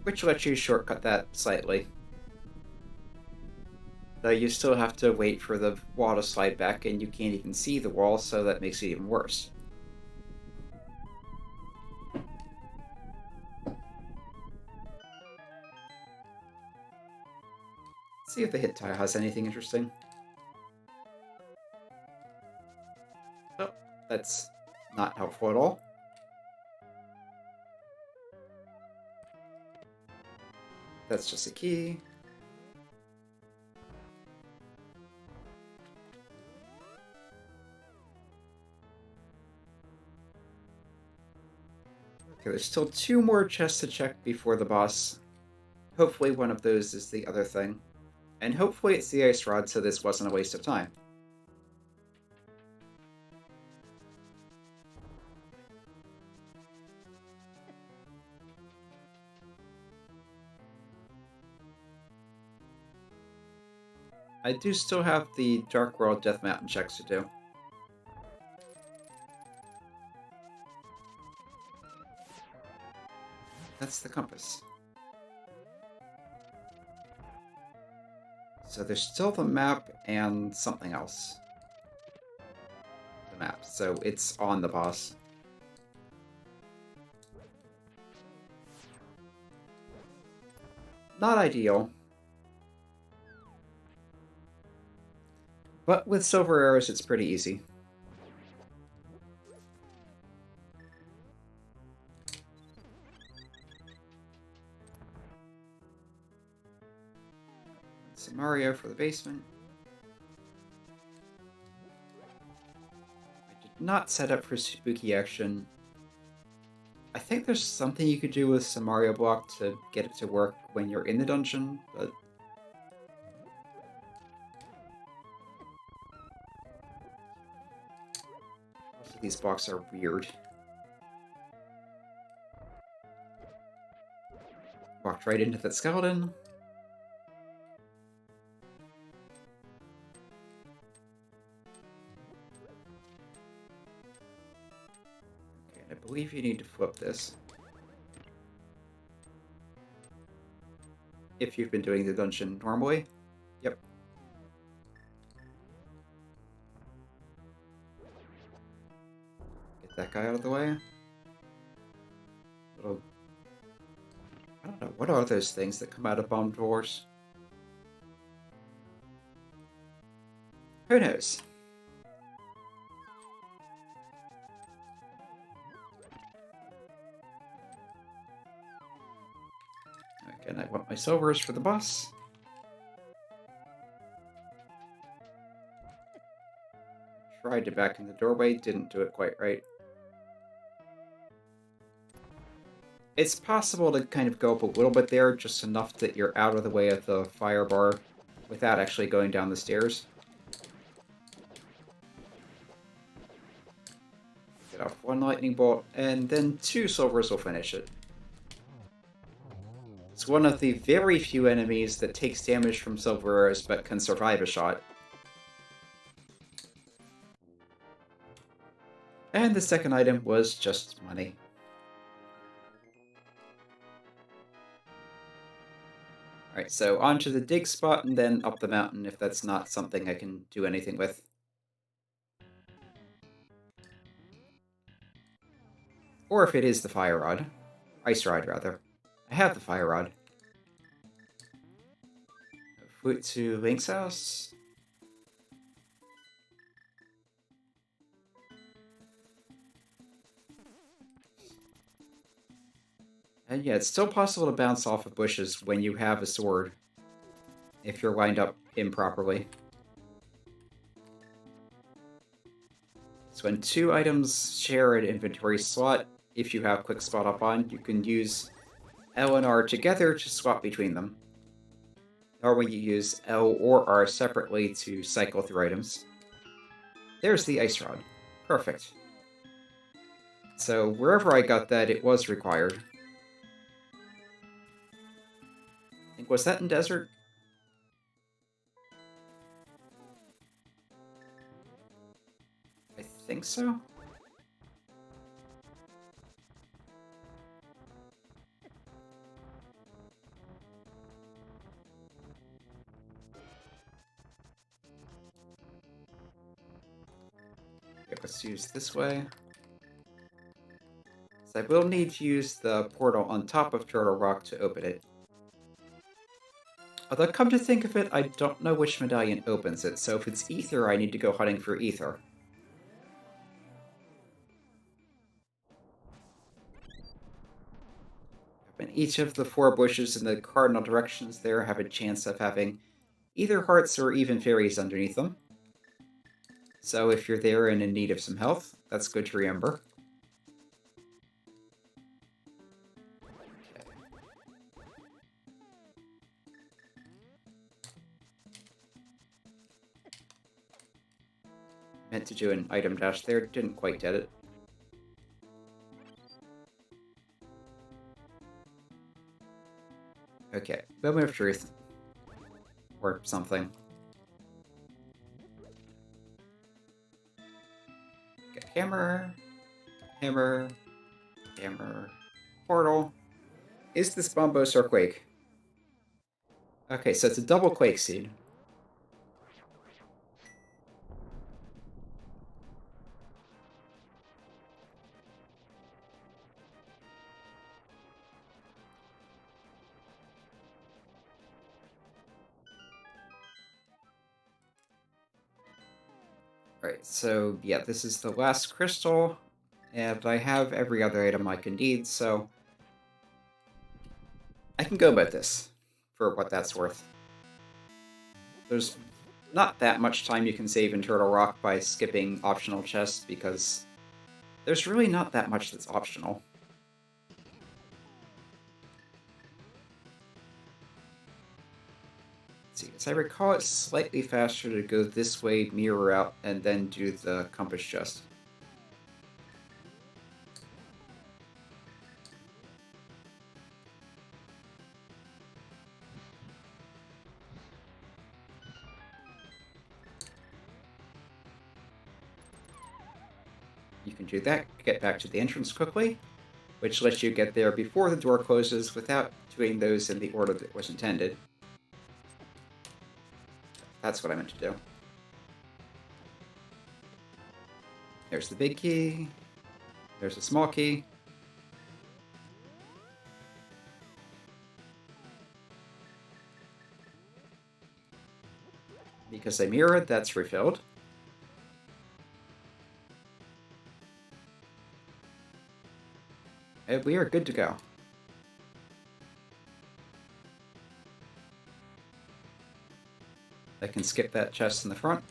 Which lets you shortcut that slightly. Though you still have to wait for the wall to slide back, and you can't even see the wall, so that makes it even worse. Let's see if the hit tile has anything interesting. Oh, that's not helpful at all. That's just a key. Okay, there's still two more chests to check before the boss. Hopefully one of those is the other thing. And hopefully it's the ice rod, so this wasn't a waste of time. I do still have the Dark World Death Mountain checks to do. That's the compass. So there's still the map and something else. The map, so it's on the boss. Not ideal. But with silver arrows, it's pretty easy. Some Mario for the basement. I did not set up for spooky action. I think there's something you could do with some Mario block to get it to work when you're in the dungeon, but also these blocks are weird. Walked right into that skeleton. Okay, and I believe you need to flip this. If you've been doing the dungeon normally. Yep. Get that guy out of the way. Little... I don't know, what are those things that come out of bomb doors? Who knows? Okay, and I want my silvers for the boss. Tried it back in the doorway, didn't do it quite right. It's possible to kind of go up a little bit there, just enough that you're out of the way of the fire bar without actually going down the stairs. Get off one lightning bolt, and then 2 silvers will finish it. It's one of the very few enemies that takes damage from silver arrows but can survive a shot. And the second item was just money. Alright, so onto the dig spot and then up the mountain if that's not something I can do anything with. Or if it is the fire rod. Ice rod, rather. I have the fire rod. Foot to Link's house. And yeah, it's still possible to bounce off of bushes when you have a sword, if you're lined up improperly. So when 2 items share an inventory slot, if you have quick spot up on, you can use L and R together to swap between them. Or when you use L or R separately to cycle through items. There's the ice rod. Perfect. So wherever I got that, it was required. I think, was that in desert? I think so. Okay, let's use this way. So I will need to use the portal on top of Turtle Rock to open it. Although, come to think of it, I don't know which medallion opens it, so if it's Ether, I need to go hunting for Ether. And each of the 4 bushes in the cardinal directions there have a chance of having either hearts or even fairies underneath them. So if you're there and in need of some health, that's good to remember. Meant to do an item dash there, didn't quite get it. Okay, moment of truth. Or something. Okay, hammer, hammer, hammer, portal. Is this Bombos or Quake? Okay, so it's a double Quake seed. Alright, so yeah, this is the last crystal, and I have every other item I can need, so I can go about this, for what that's worth. There's not that much time you can save in Turtle Rock by skipping optional chests, because there's really not that much that's optional. See, as I recall, it's slightly faster to go this way, mirror out, and then do the compass chest. You can do that, get back to the entrance quickly, which lets you get there before the door closes without doing those in the order that was intended. That's what I meant to do. There's the big key. There's a small key. Because I mirrored, that's refilled. And we are good to go. I can skip that chest in the front.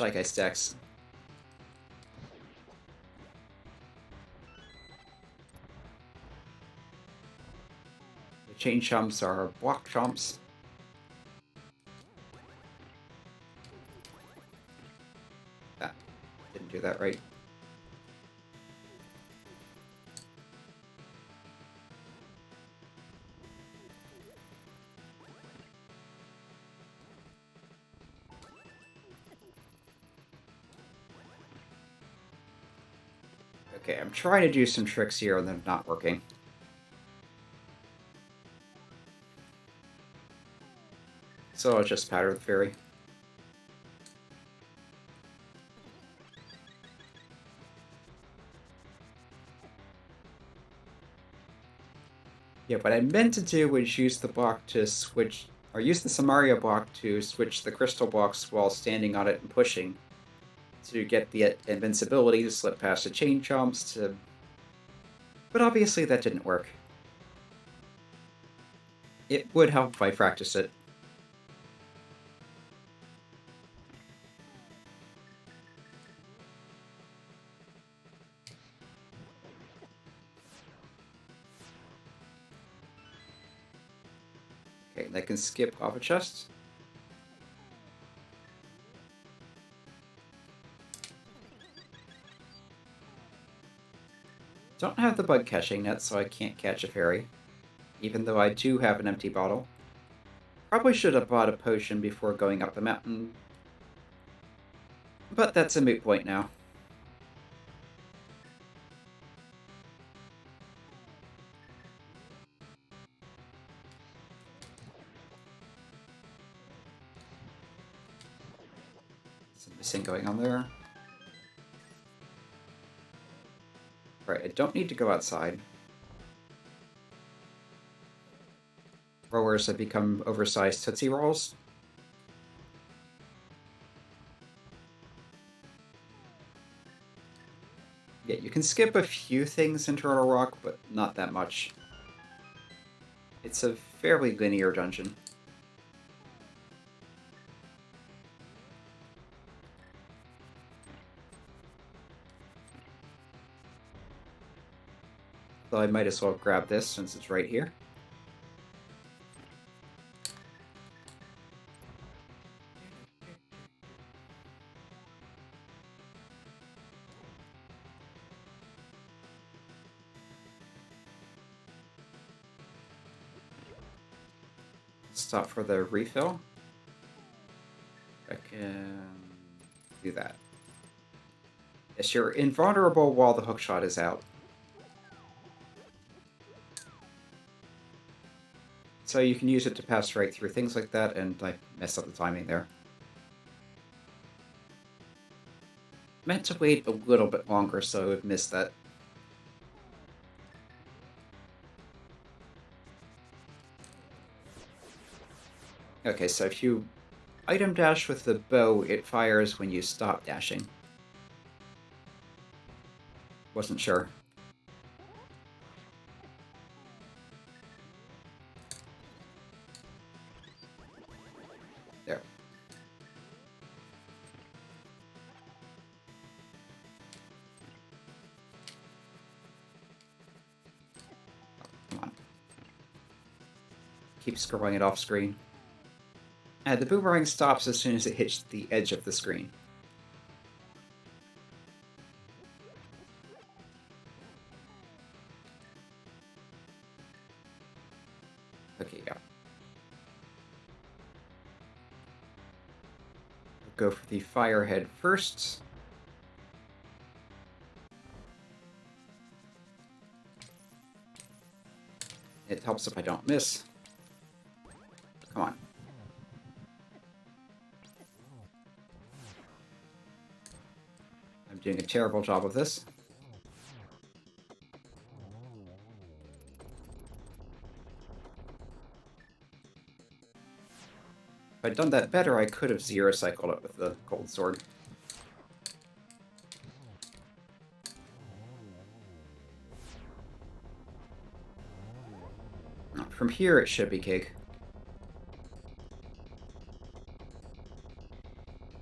Shy Guy stacks. The chain chomps are block chomps. Ah, didn't do that right. Okay, I'm trying to do some tricks here and they're not working. So I'll just patter the fairy. Yeah, what I meant to do was use the block to switch, or use the Samaria block to switch the crystal blocks while standing on it and pushing to get the invincibility to slip past the chain chomps to... But obviously that didn't work. It would help if I practiced it. Okay, and I can skip off a chest. Don't have the bug catching net, so I can't catch a fairy, even though I do have an empty bottle. Probably should have bought a potion before going up the mountain, but that's a moot point now. Some missing going on there. Right, I don't need to go outside. Rowers have become oversized Tootsie Rolls. Yeah, you can skip a few things in Turtle Rock, but not that much. It's a fairly linear dungeon. Though I might as well grab this since it's right here. Stop for the refill. I can do that. Yes, you're invulnerable while the hookshot is out. So you can use it to pass right through things like that, and I messed up the timing there. Meant to wait a little bit longer, so I would miss that. Okay, so if you item dash with the bow, it fires when you stop dashing. Wasn't sure. There. Oh, come on. Keep scrolling it off screen. And the boomerang stops as soon as it hits the edge of the screen. Okay, yeah. We'll go for the firehead first. It helps if I don't miss. Come on. I'm doing a terrible job of this. If I'd done that better, I could have zero cycled it with the gold sword. From here, it should be cake.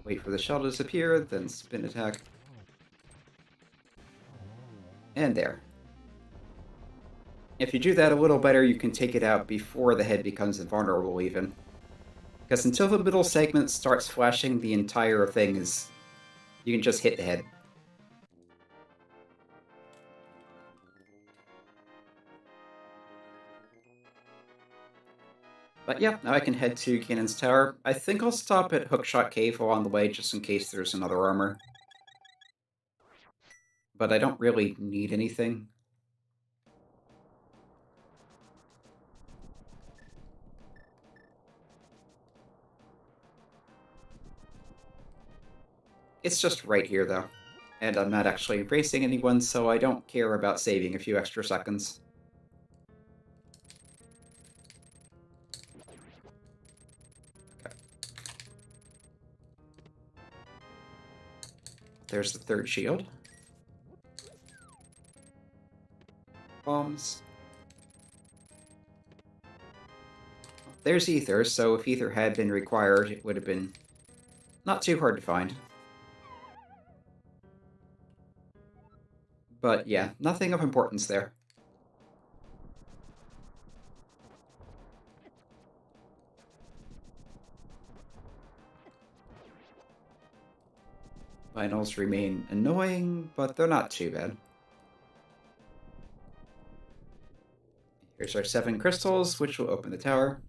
Wait for the shell to disappear, then spin attack. And there. If you do that a little better, you can take it out before the head becomes invulnerable even. Because until the middle segment starts flashing, the entire thing is... you can just hit the head. But yeah, now I can head to Cannon's Tower. I think I'll stop at Hookshot Cave along the way, just in case there's another armor. But I don't really need anything. It's just right here, though. And I'm not actually racing anyone, so I don't care about saving a few extra seconds. Okay. There's the third shield. Bombs. There's ether, so if ether had been required, it would have been not too hard to find. But yeah, nothing of importance there. Vinyls remain annoying, but they're not too bad. Here's our 7 crystals, which will open the tower.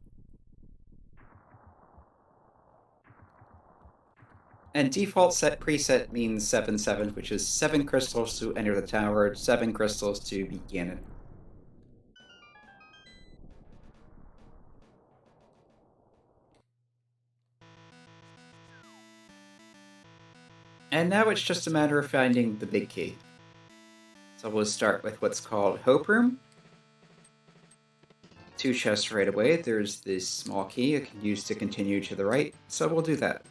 And default set preset means 7-7, which is 7 crystals to enter the tower, 7 crystals to begin it. And now it's just a matter of finding the big key. So we'll start with what's called Hope Room. 2 chests right away. There's this small key I can use to continue to the right, so we'll do that.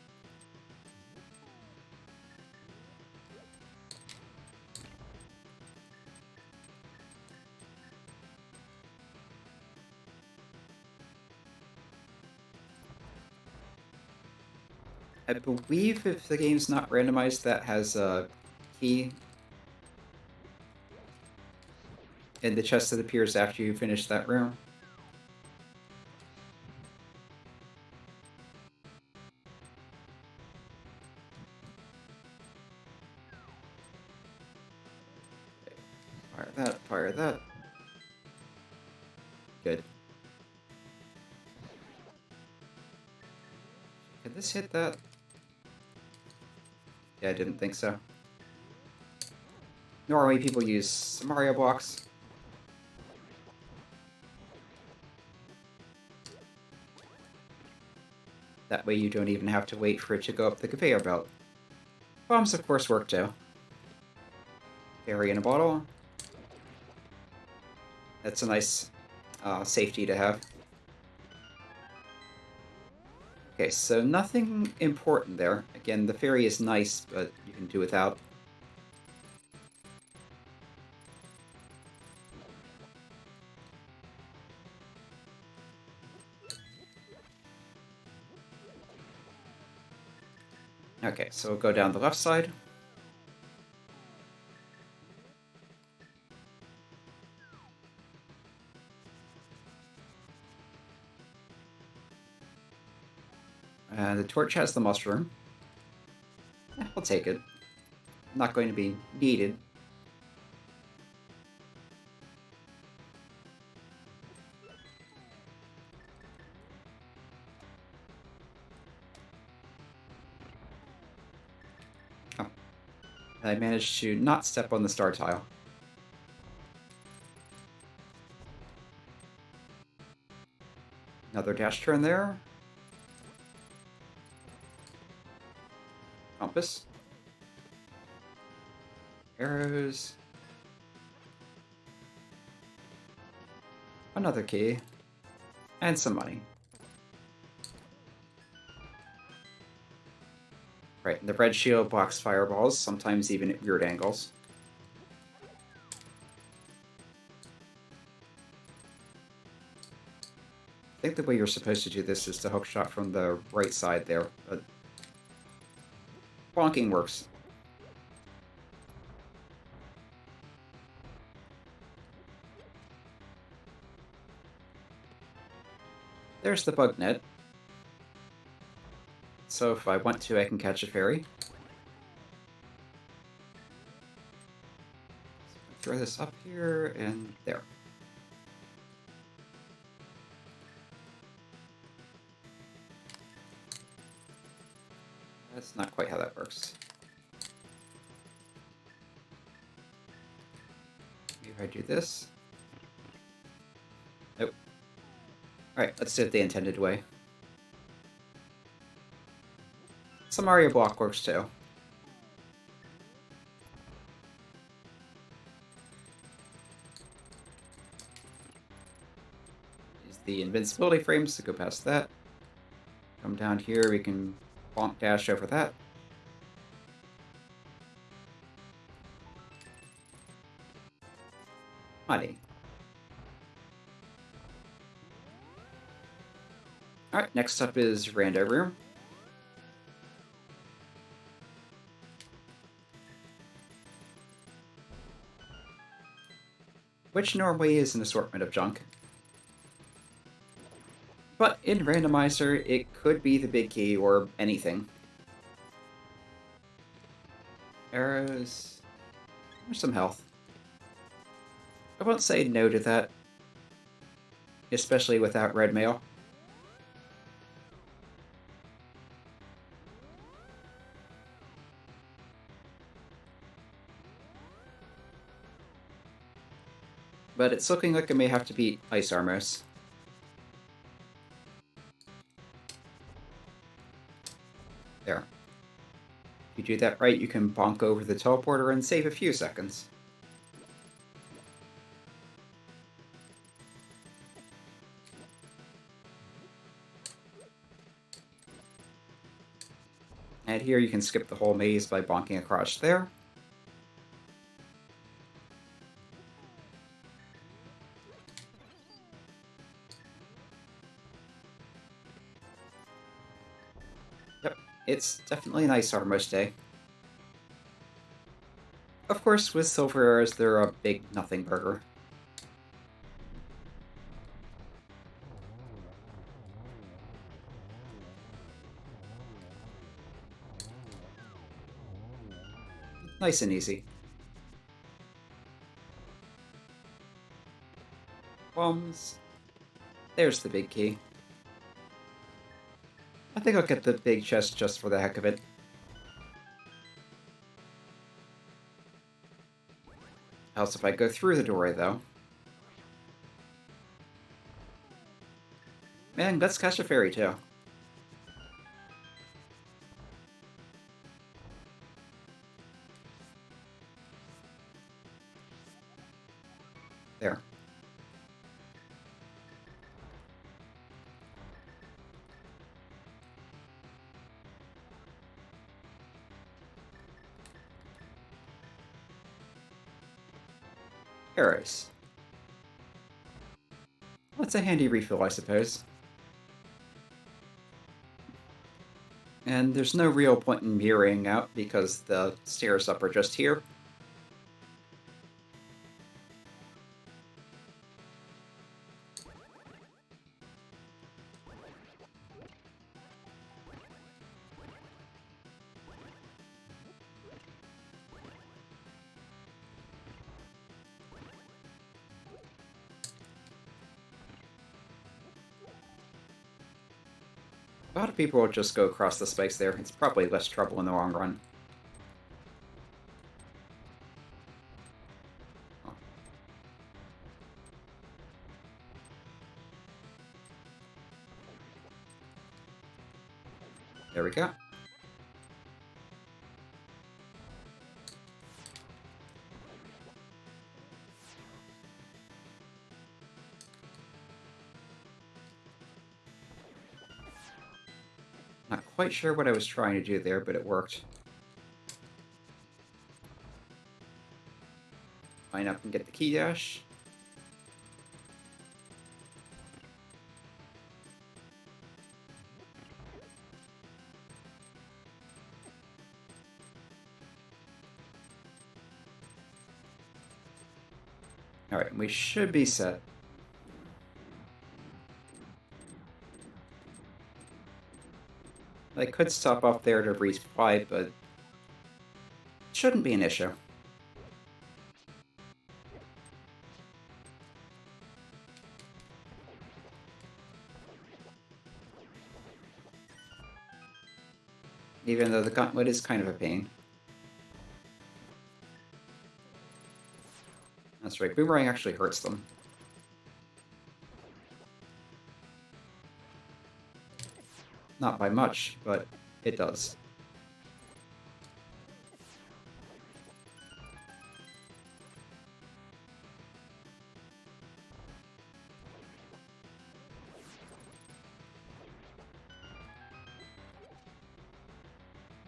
I believe if the game's not randomized, that has a key in the chest that appears after you finish that room. Fire that, fire that. Good. Could this hit that? Yeah, I didn't think so. Normally people use Mario blocks. That way you don't even have to wait for it to go up the conveyor belt. Bombs, of course, work too. Fairy in a bottle. That's a nice safety to have. Okay, so nothing important there. Again, the fairy is nice, but you can do without. Okay, so we'll go down the left side. The torch has the mushroom. I'll take it. Not going to be needed. Oh. I managed to not step on the star tile. Another dash turn there. Compass. Arrows. Another key. And some money. Right, the red shield blocks fireballs, sometimes even at weird angles. I think the way you're supposed to do this is to hook shot from the right side there, but bonking works. There's the bug net. So if I want to, I can catch a fairy. Throw this up here and there. That's not quite how that works. Maybe if I do this. Nope. Alright, let's do it the intended way. Some Mario block works too. Use the invincibility frames to go past that. Come down here, we can bonk dash over that. Money. Alright, next up is Rando Room. Which normally is an assortment of junk. But in Randomizer, it could be the big key or anything. Arrows. There's some health. I won't say no to that. Especially without red mail. But it's looking like I may have to beat Ice Armors. There. If you do that right, you can bonk over the teleporter and save a few seconds. And here you can skip the whole maze by bonking across there. Yep, it's definitely an Ice Armors day. Of course, with Silver Arrows, they're a big nothing burger. Nice and easy. Bombs. There's the big key. I think I'll get the big chest just for the heck of it. Else if I go through the doorway, though. Man, let's catch a fairy, too. There. Arrows. What's a handy refill, I suppose. And there's no real point in mirroring out because the stairs up are just here. A lot of people will just go across the spikes there. It's probably less trouble in the long run. Oh. There we go. Not quite sure what I was trying to do there, but it worked. Line up and get the key dash. Alright, we should be set. I could stop off there to resupply, but it shouldn't be an issue. Even though the gauntlet is kind of a pain. That's right, boomerang actually hurts them. Not by much, but it does.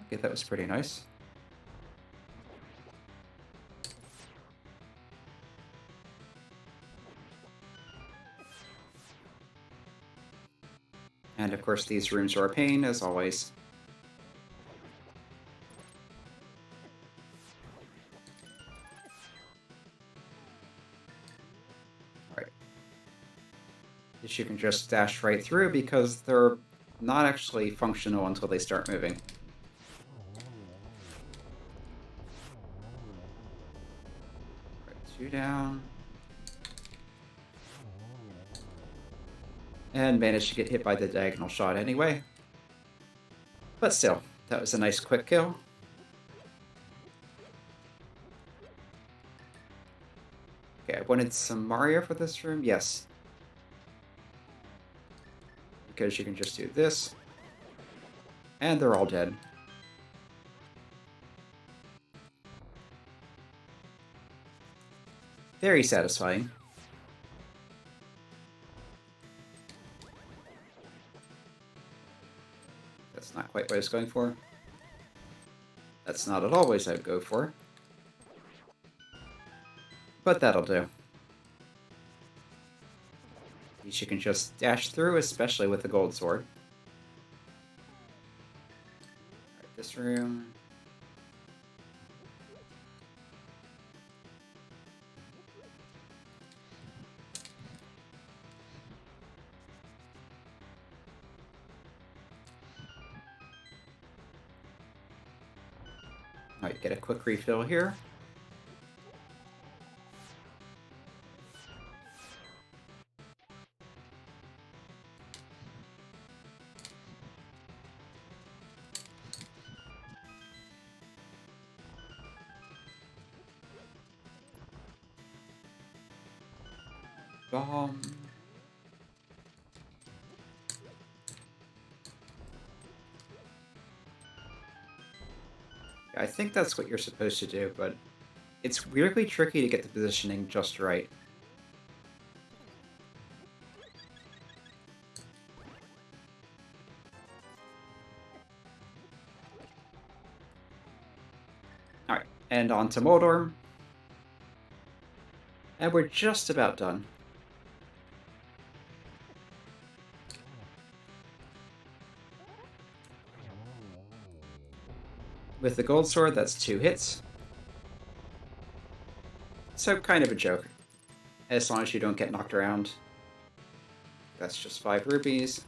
Okay, that was pretty nice. And of course these rooms are a pain, as always. Alright. This you can just dash right through because they're not actually functional until they start moving. Alright, 2 down. And managed to get hit by the diagonal shot anyway. But still, that was a nice quick kill. Okay, I wanted some Mario for this room. Yes. Because you can just do this. And they're all dead. Very satisfying. That's not quite what I was going for. That's not at all what I'd go for. But that'll do. You can just dash through, especially with the gold sword. Alright, this room. Alright, get a quick refill here. Bomb. I think that's what you're supposed to do, but it's weirdly tricky to get the positioning just right. Alright, and on to Moldor. And we're just about done. With the gold sword, that's 2 hits. So kind of a joke. As long as you don't get knocked around. That's just 5 rupees.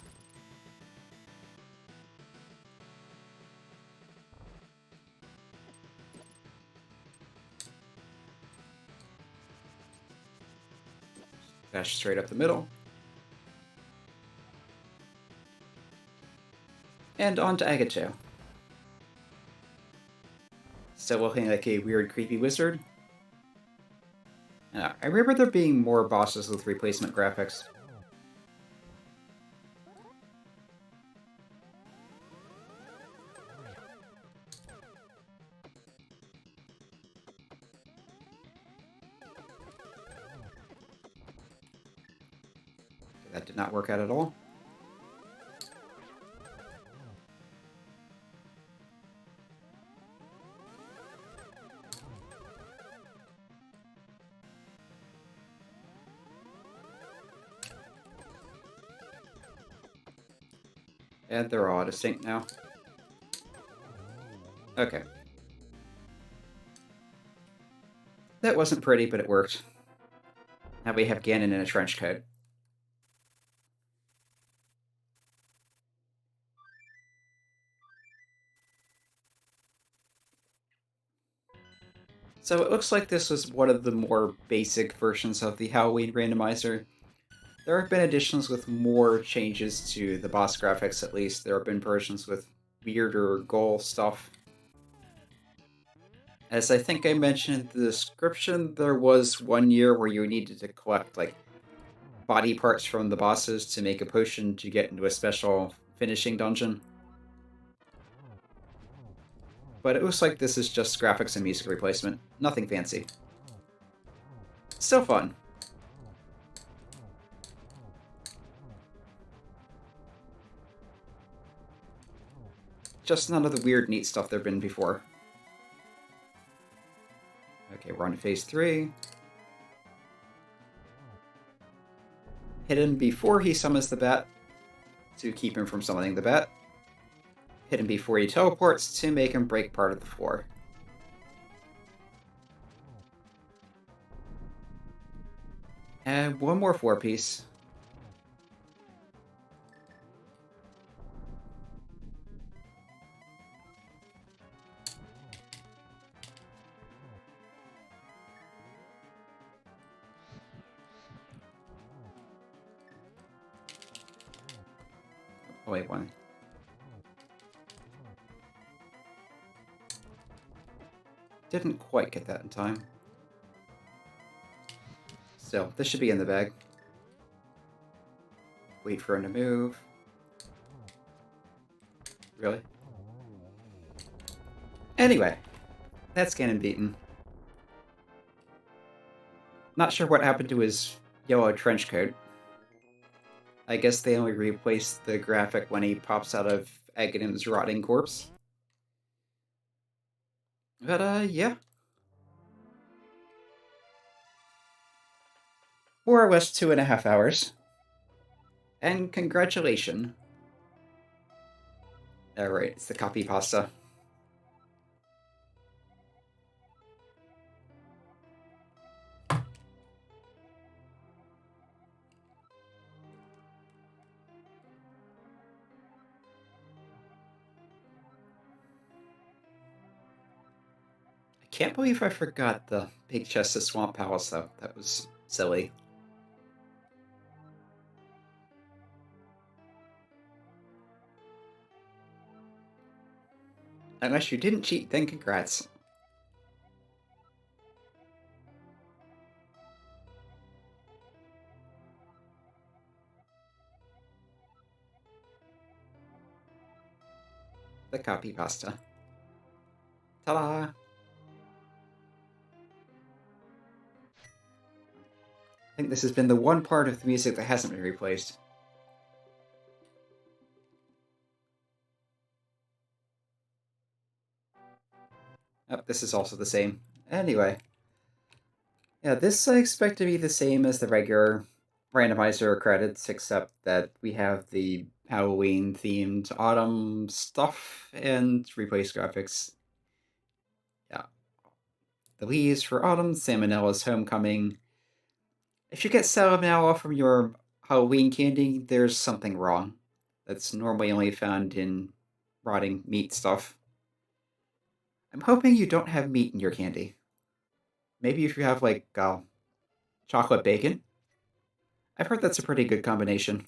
Dash straight up the middle. And on to Agato. Still looking like a weird, creepy wizard. I remember there being more bosses with replacement graphics. That did not work out at all. And they're all out of sync now. Okay. That wasn't pretty, but it worked. Now we have Ganon in a trench coat. So it looks like this was one of the more basic versions of the Halloween randomizer. There have been additions with more changes to the boss graphics, at least. There have been versions with weirder goal stuff. As I think I mentioned in the description, there was one year where you needed to collect, like, body parts from the bosses to make a potion to get into a special finishing dungeon. But it looks like this is just graphics and music replacement. Nothing fancy. Still fun. Just none of the weird, neat stuff there've been before. Okay, we're on to phase 3. Hit him before he summons the bat to keep him from summoning the bat. Hit him before he teleports to make him break part of the floor. And one more 4-piece. Oh, wait, one. Didn't quite get that in time. Still, this should be in the bag. Wait for him to move. Really? Anyway, that's Ganon beaten. Not sure what happened to his yellow trench coat. I guess they only replaced the graphic when he pops out of Aghanim's rotting corpse. But, yeah. More or less 2.5 hours. And congratulations. Alright, it's the copy pasta. I can't believe I forgot the big chest of Swamp Palace, though. That was silly. Unless you didn't cheat, then congrats. The copy pasta. Ta-da! I think this has been the one part of the music that hasn't been replaced. Oh, this is also the same. Anyway. Yeah, this I expect to be the same as the regular randomizer credits, except that we have the Halloween-themed autumn stuff and replace graphics. Yeah. The leaves for autumn, Salmonella's homecoming. If you get salmonella from your Halloween candy, there's something wrong. That's normally only found in rotting meat stuff. I'm hoping you don't have meat in your candy. Maybe if you have, like, chocolate bacon. I've heard that's a pretty good combination.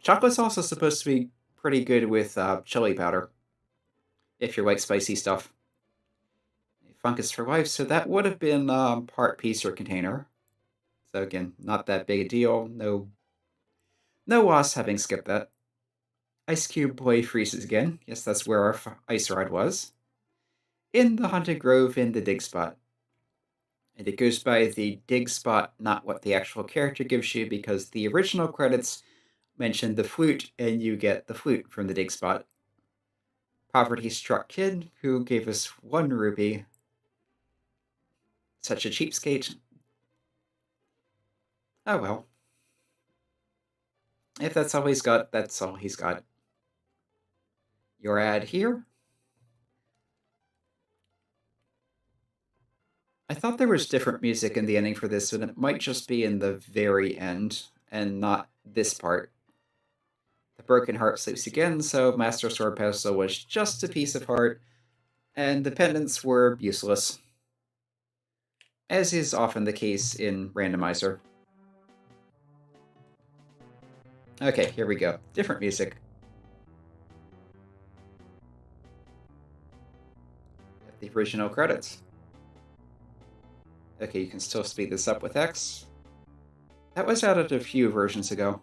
Chocolate's also supposed to be pretty good with chili powder, if you like spicy stuff. Fungus for life, so that would have been part piece or container. So again, not that big a deal. No loss having skipped that. Ice Cube Boy freezes again. Yes, that's where our ice rod was. In the Haunted Grove in the dig spot. And it goes by the dig spot, not what the actual character gives you, because the original credits mention the flute, and you get the flute from the dig spot. Poverty-struck kid who gave us 1 rupee. Such a cheapskate. Oh well. If that's all he's got, that's all he's got. Your ad here. I thought there was different music in the ending for this, and it might just be in the very end, and not this part. The broken heart sleeps again, so Master Sword Pedestal was just a piece of heart, and the pendants were useless, as is often the case in Randomizer. Okay, here we go. Different music. The original credits. Okay, you can still speed this up with X. That was added a few versions ago.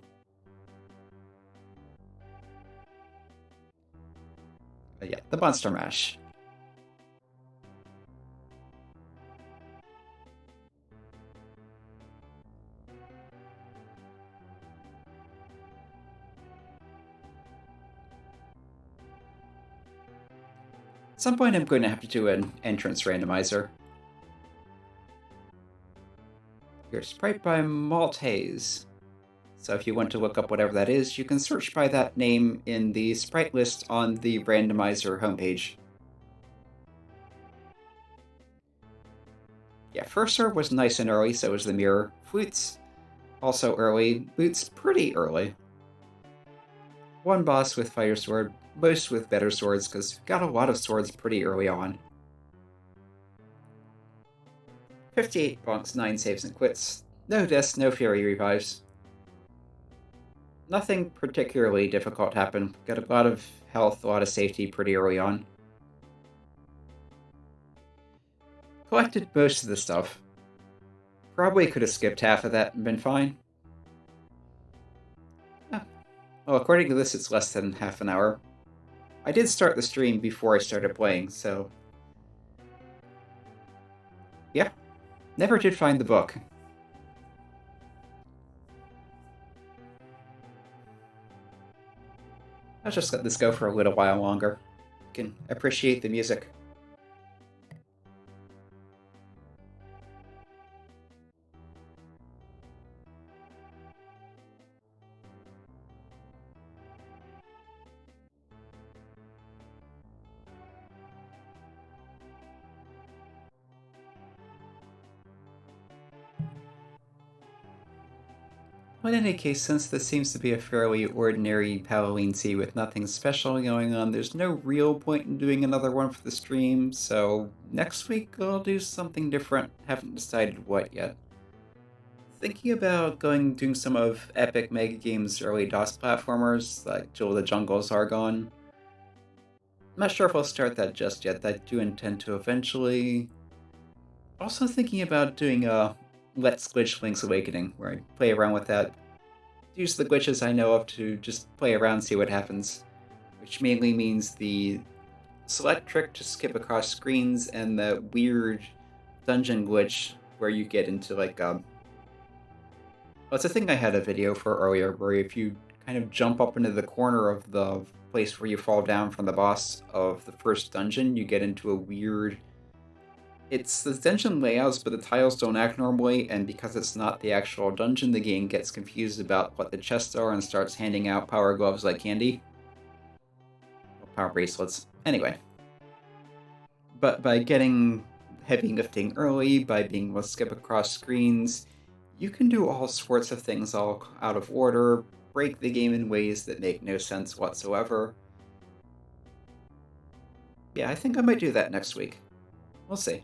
But yeah, the Monster Mash. At some point I'm going to have to do an entrance randomizer. Your sprite by Maltese. So if you want to look up whatever that is, you can search by that name in the sprite list on the randomizer homepage. Yeah, first serve was nice and early, so was the mirror. Flutes also early. Boots pretty early. One boss with Fighter Sword, most with better swords, because got a lot of swords pretty early on. 58 bonks, 9 saves and quits. No deaths, no Fury revives. Nothing particularly difficult happened. Got a lot of health, a lot of safety pretty early on. Collected most of the stuff. Probably could have skipped half of that and been fine. Well, according to this, it's less than half an hour. I did start the stream before I started playing, so... yeah. Never did find the book. I'll just let this go for a little while longer. You can appreciate the music. Well, in any case, since this seems to be a fairly ordinary Halloween tea with nothing special going on, there's no real point in doing another one for the stream, so next week I'll do something different. Haven't decided what yet. Thinking about doing some of Epic Mega Games' early DOS platformers, like Jewel of the Jungles Argon. I'm not sure if I'll start that just yet. I do intend to eventually. Also thinking about doing Let's Glitch Link's Awakening, where I play around with that. Use the glitches I know of to just play around, see what happens. Which mainly means the select trick to skip across screens and the weird dungeon glitch where you get into like well, it's a thing I had a video for earlier, where if you kind of jump up into the corner of the place where you fall down from the boss of the first dungeon, you get into a weird... it's the dungeon layouts, but the tiles don't act normally, and because it's not the actual dungeon, the game gets confused about what the chests are and starts handing out power gloves like candy. Well, power bracelets. Anyway. But by getting heavy lifting early, by being able to skip across screens, you can do all sorts of things all out of order, break the game in ways that make no sense whatsoever. Yeah, I think I might do that next week. We'll see.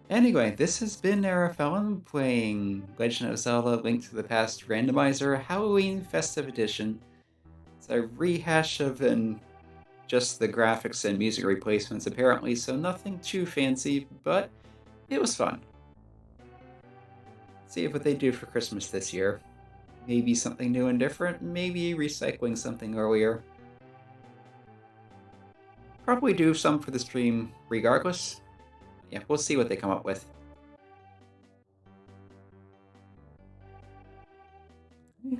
Anyway, this has been Arafellan playing Legend of Zelda Link to the Past Randomizer Halloween Festive Edition. It's a rehash of just the graphics and music replacements apparently, so nothing too fancy, but it was fun. See what they do for Christmas this year. Maybe something new and different, maybe recycling something earlier. Probably do some for the stream regardless. Yeah, we'll see what they come up with.